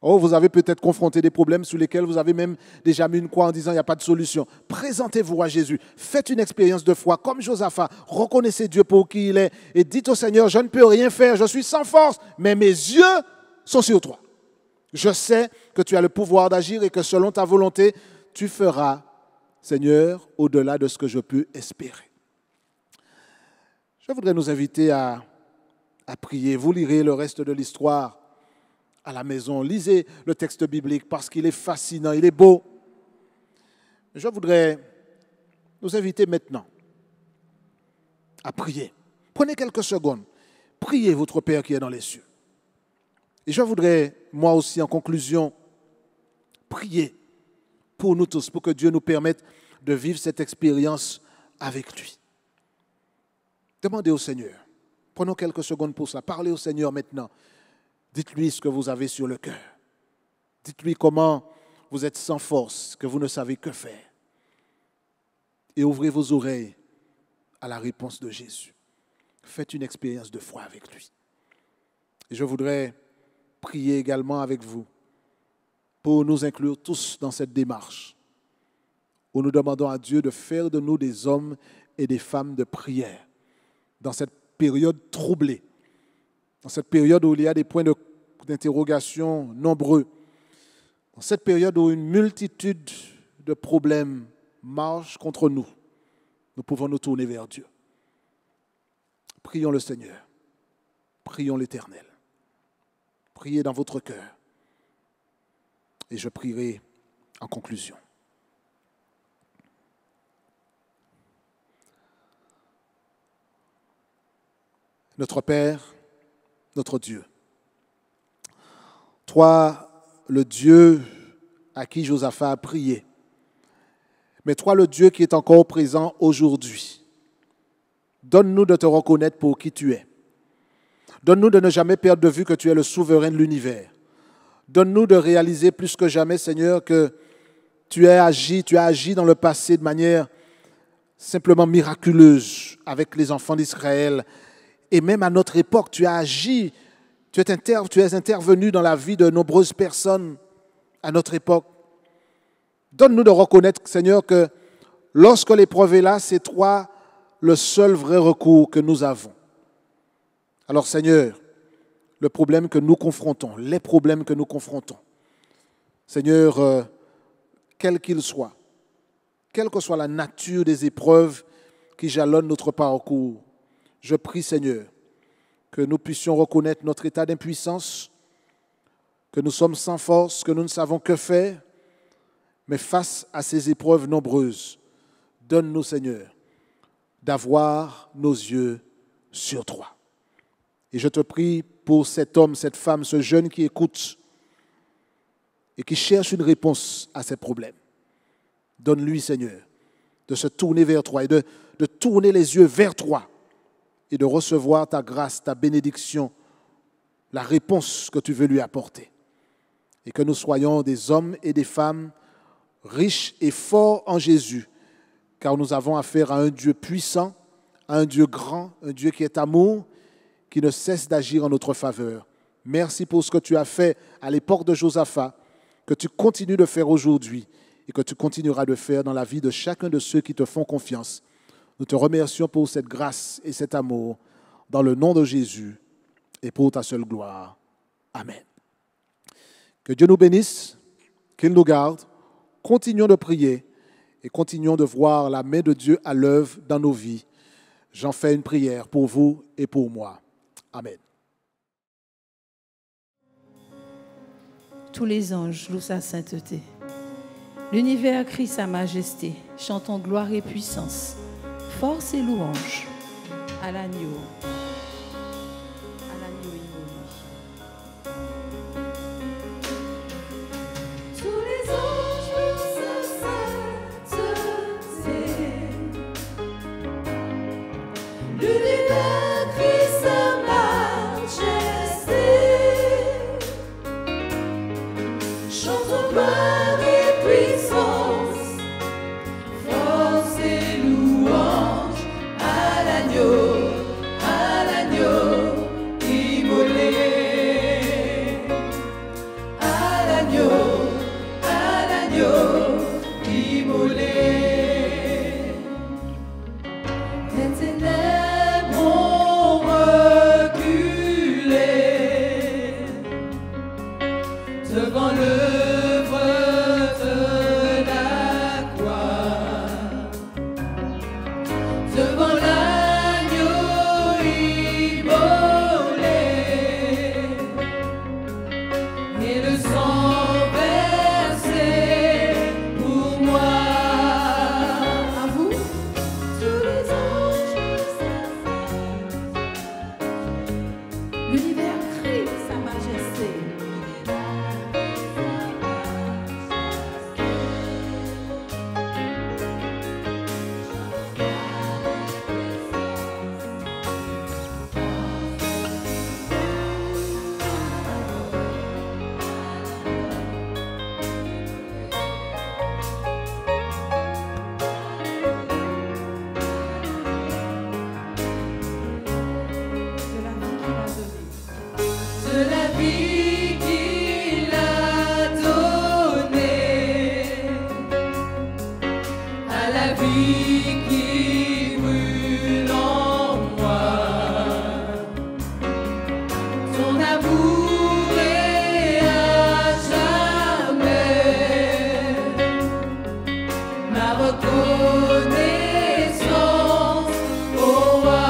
Oh, vous avez peut-être confronté des problèmes sur lesquels vous avez même déjà mis une croix en disant il n'y a pas de solution. Présentez-vous à Jésus. Faites une expérience de foi comme Josaphat. Reconnaissez Dieu pour qui il est et dites au Seigneur, je ne peux rien faire, je suis sans force, mais mes yeux sont sur toi. Je sais que tu as le pouvoir d'agir et que selon ta volonté, tu feras, Seigneur, au-delà de ce que je peux espérer. Je voudrais nous inviter à prier. Vous lirez le reste de l'histoire à la maison. Lisez le texte biblique parce qu'il est fascinant, il est beau. Je voudrais nous inviter maintenant à prier. Prenez quelques secondes. Priez votre Père qui est dans les cieux. Et je voudrais, moi aussi, en conclusion, prier pour nous tous, pour que Dieu nous permette de vivre cette expérience avec lui. Demandez au Seigneur. Prenons quelques secondes pour ça. Parlez au Seigneur maintenant. Dites-lui ce que vous avez sur le cœur. Dites-lui comment vous êtes sans force, que vous ne savez que faire. Et ouvrez vos oreilles à la réponse de Jésus. Faites une expérience de foi avec lui. Et je voudrais prier également avec vous pour nous inclure tous dans cette démarche où nous demandons à Dieu de faire de nous des hommes et des femmes de prière dans cette période troublée. Dans cette période où il y a des points d'interrogation nombreux, dans cette période où une multitude de problèmes marchent contre nous, nous pouvons nous tourner vers Dieu. Prions le Seigneur, prions l'Éternel, priez dans votre cœur et je prierai en conclusion. Notre Père, notre Dieu. Toi, le Dieu à qui Josaphat a prié, mais toi, le Dieu qui est encore présent aujourd'hui, donne-nous de te reconnaître pour qui tu es. Donne-nous de ne jamais perdre de vue que tu es le souverain de l'univers. Donne-nous de réaliser plus que jamais, Seigneur, que tu as agi dans le passé de manière simplement miraculeuse avec les enfants d'Israël. Et même à notre époque, tu as agi, tu es intervenu dans la vie de nombreuses personnes à notre époque. Donne-nous de reconnaître, Seigneur, que lorsque l'épreuve est là, c'est toi le seul vrai recours que nous avons. Alors, Seigneur, le problème que nous confrontons, les problèmes que nous confrontons, Seigneur, quel qu'il soit, quelle que soit la nature des épreuves qui jalonnent notre parcours, je prie, Seigneur, que nous puissions reconnaître notre état d'impuissance, que nous sommes sans force, que nous ne savons que faire, mais face à ces épreuves nombreuses, donne-nous, Seigneur, d'avoir nos yeux sur toi. Et je te prie pour cet homme, cette femme, ce jeune qui écoute et qui cherche une réponse à ces problèmes. Donne-lui, Seigneur, de se tourner vers toi et de tourner les yeux vers toi et de recevoir ta grâce, ta bénédiction, la réponse que tu veux lui apporter. Et que nous soyons des hommes et des femmes riches et forts en Jésus, car nous avons affaire à un Dieu puissant, à un Dieu grand, un Dieu qui est amour, qui ne cesse d'agir en notre faveur. Merci pour ce que tu as fait à l'époque de Josaphat, que tu continues de faire aujourd'hui et que tu continueras de faire dans la vie de chacun de ceux qui te font confiance. Nous te remercions pour cette grâce et cet amour, dans le nom de Jésus et pour ta seule gloire. Amen. Que Dieu nous bénisse, qu'il nous garde. Continuons de prier et continuons de voir la main de Dieu à l'œuvre dans nos vies. J'en fais une prière pour vous et pour moi. Amen. Tous les anges louent sa sainteté. L'univers crie sa majesté. Chantons gloire et puissance. Force et louange à l'agneau. À l'agneau immolé. Tous les anges louent sa sainteté. L'univers crie sa majesté. Chantons gloire et puissance, force et louange à l'agneau immolé. À l'agneau immolé. Les ténèbres ont reculé devant l'œuvre de la croix, devant l'agneau immolé, et le sang versé pour moi. À vous, tous les anges L'univers crie sa majesté. De la vie qu'il a donnée, à la vie qui brûle en moi. Ton amour est à jamais ma reconnaissance au roi.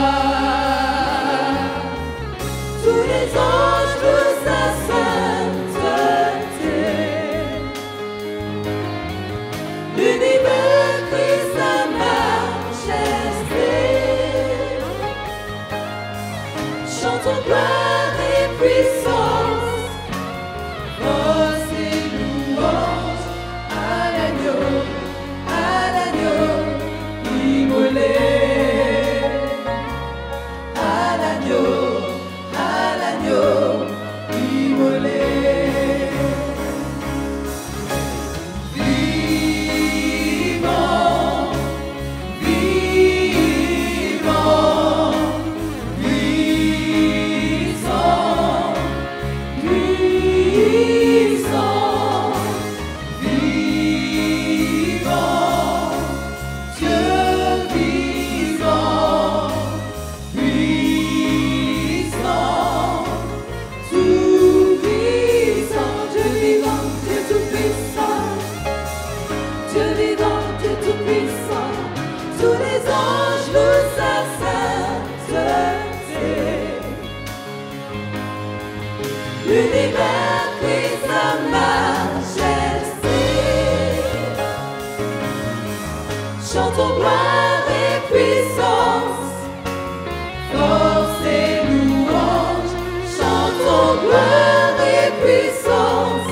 Tous les anges louent sa sainteté. L'univers crie sa majesté. Chantons gloire et puissance, force et louange à l'agneau immolé. À l'agneau immolé. Vivant, vivant, puissant, puissant, vivant, Dieu vivant, puissant, tout-puissant, Dieu vivant, Dieu tout-puissant, Dieu vivant, Dieu tout-puissant, tous les anges louent sa sainteté. L'univers crie sa majesté. Chantons gloire et puissance, force et louange. Chantons gloire et puissance,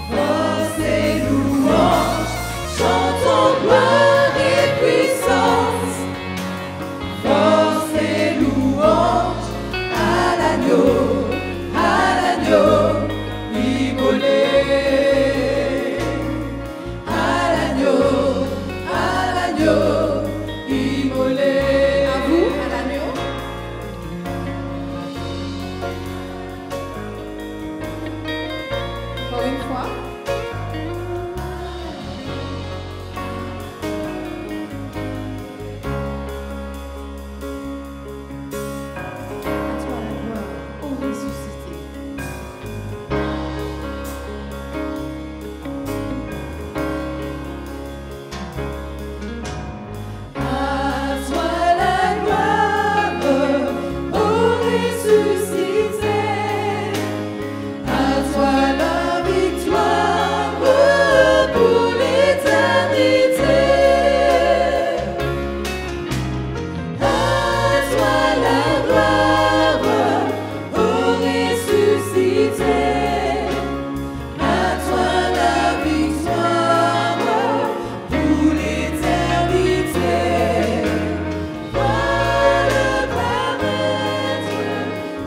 force et louange. une fois. À toi la gloire, ô ressuscité. À toi la gloire, ô ressuscité. À toi la victoire pour l'éternité. À toi la gloire, ô ressuscité. À toi la victoire pour l'éternité. Vois le paraître,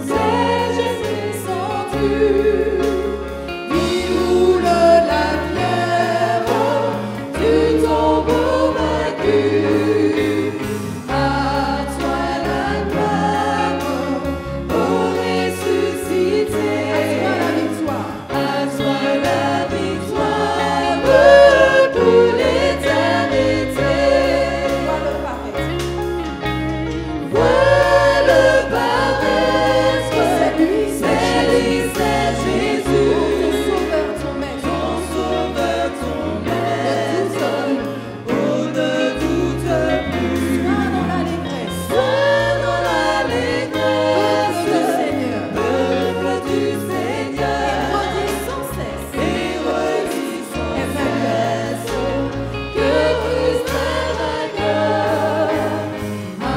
c'est Jésus descendu. Il roule la pierre du tombeau vaincu. À toi la gloire, ô ressuscité. À toi la victoire pour l'éternité. Vois le paraître, c'est lui, c'est Jésus. Ton sauveur, ton maître. Oh, ne doute plus. Sois dans l'allégresse, peuple du Seigneur. Et redis sans cesse que Christ est vainqueur. À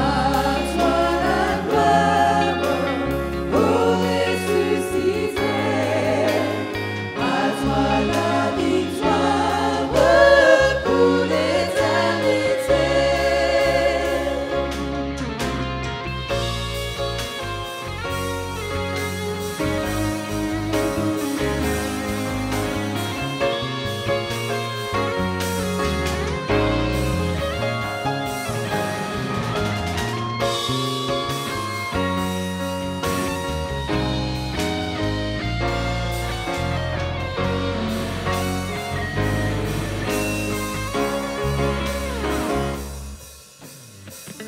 toi la gloire, ô ressuscité. À toi la victoire pour l'éternité.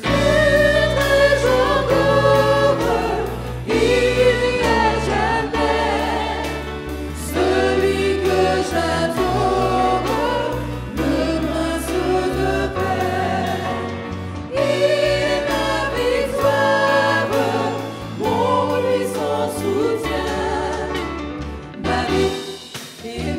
Très encore, il n'y a jamais celui que j'adore, le prince de paix. Il est ma victoire, mon puissant soutien, ma vie et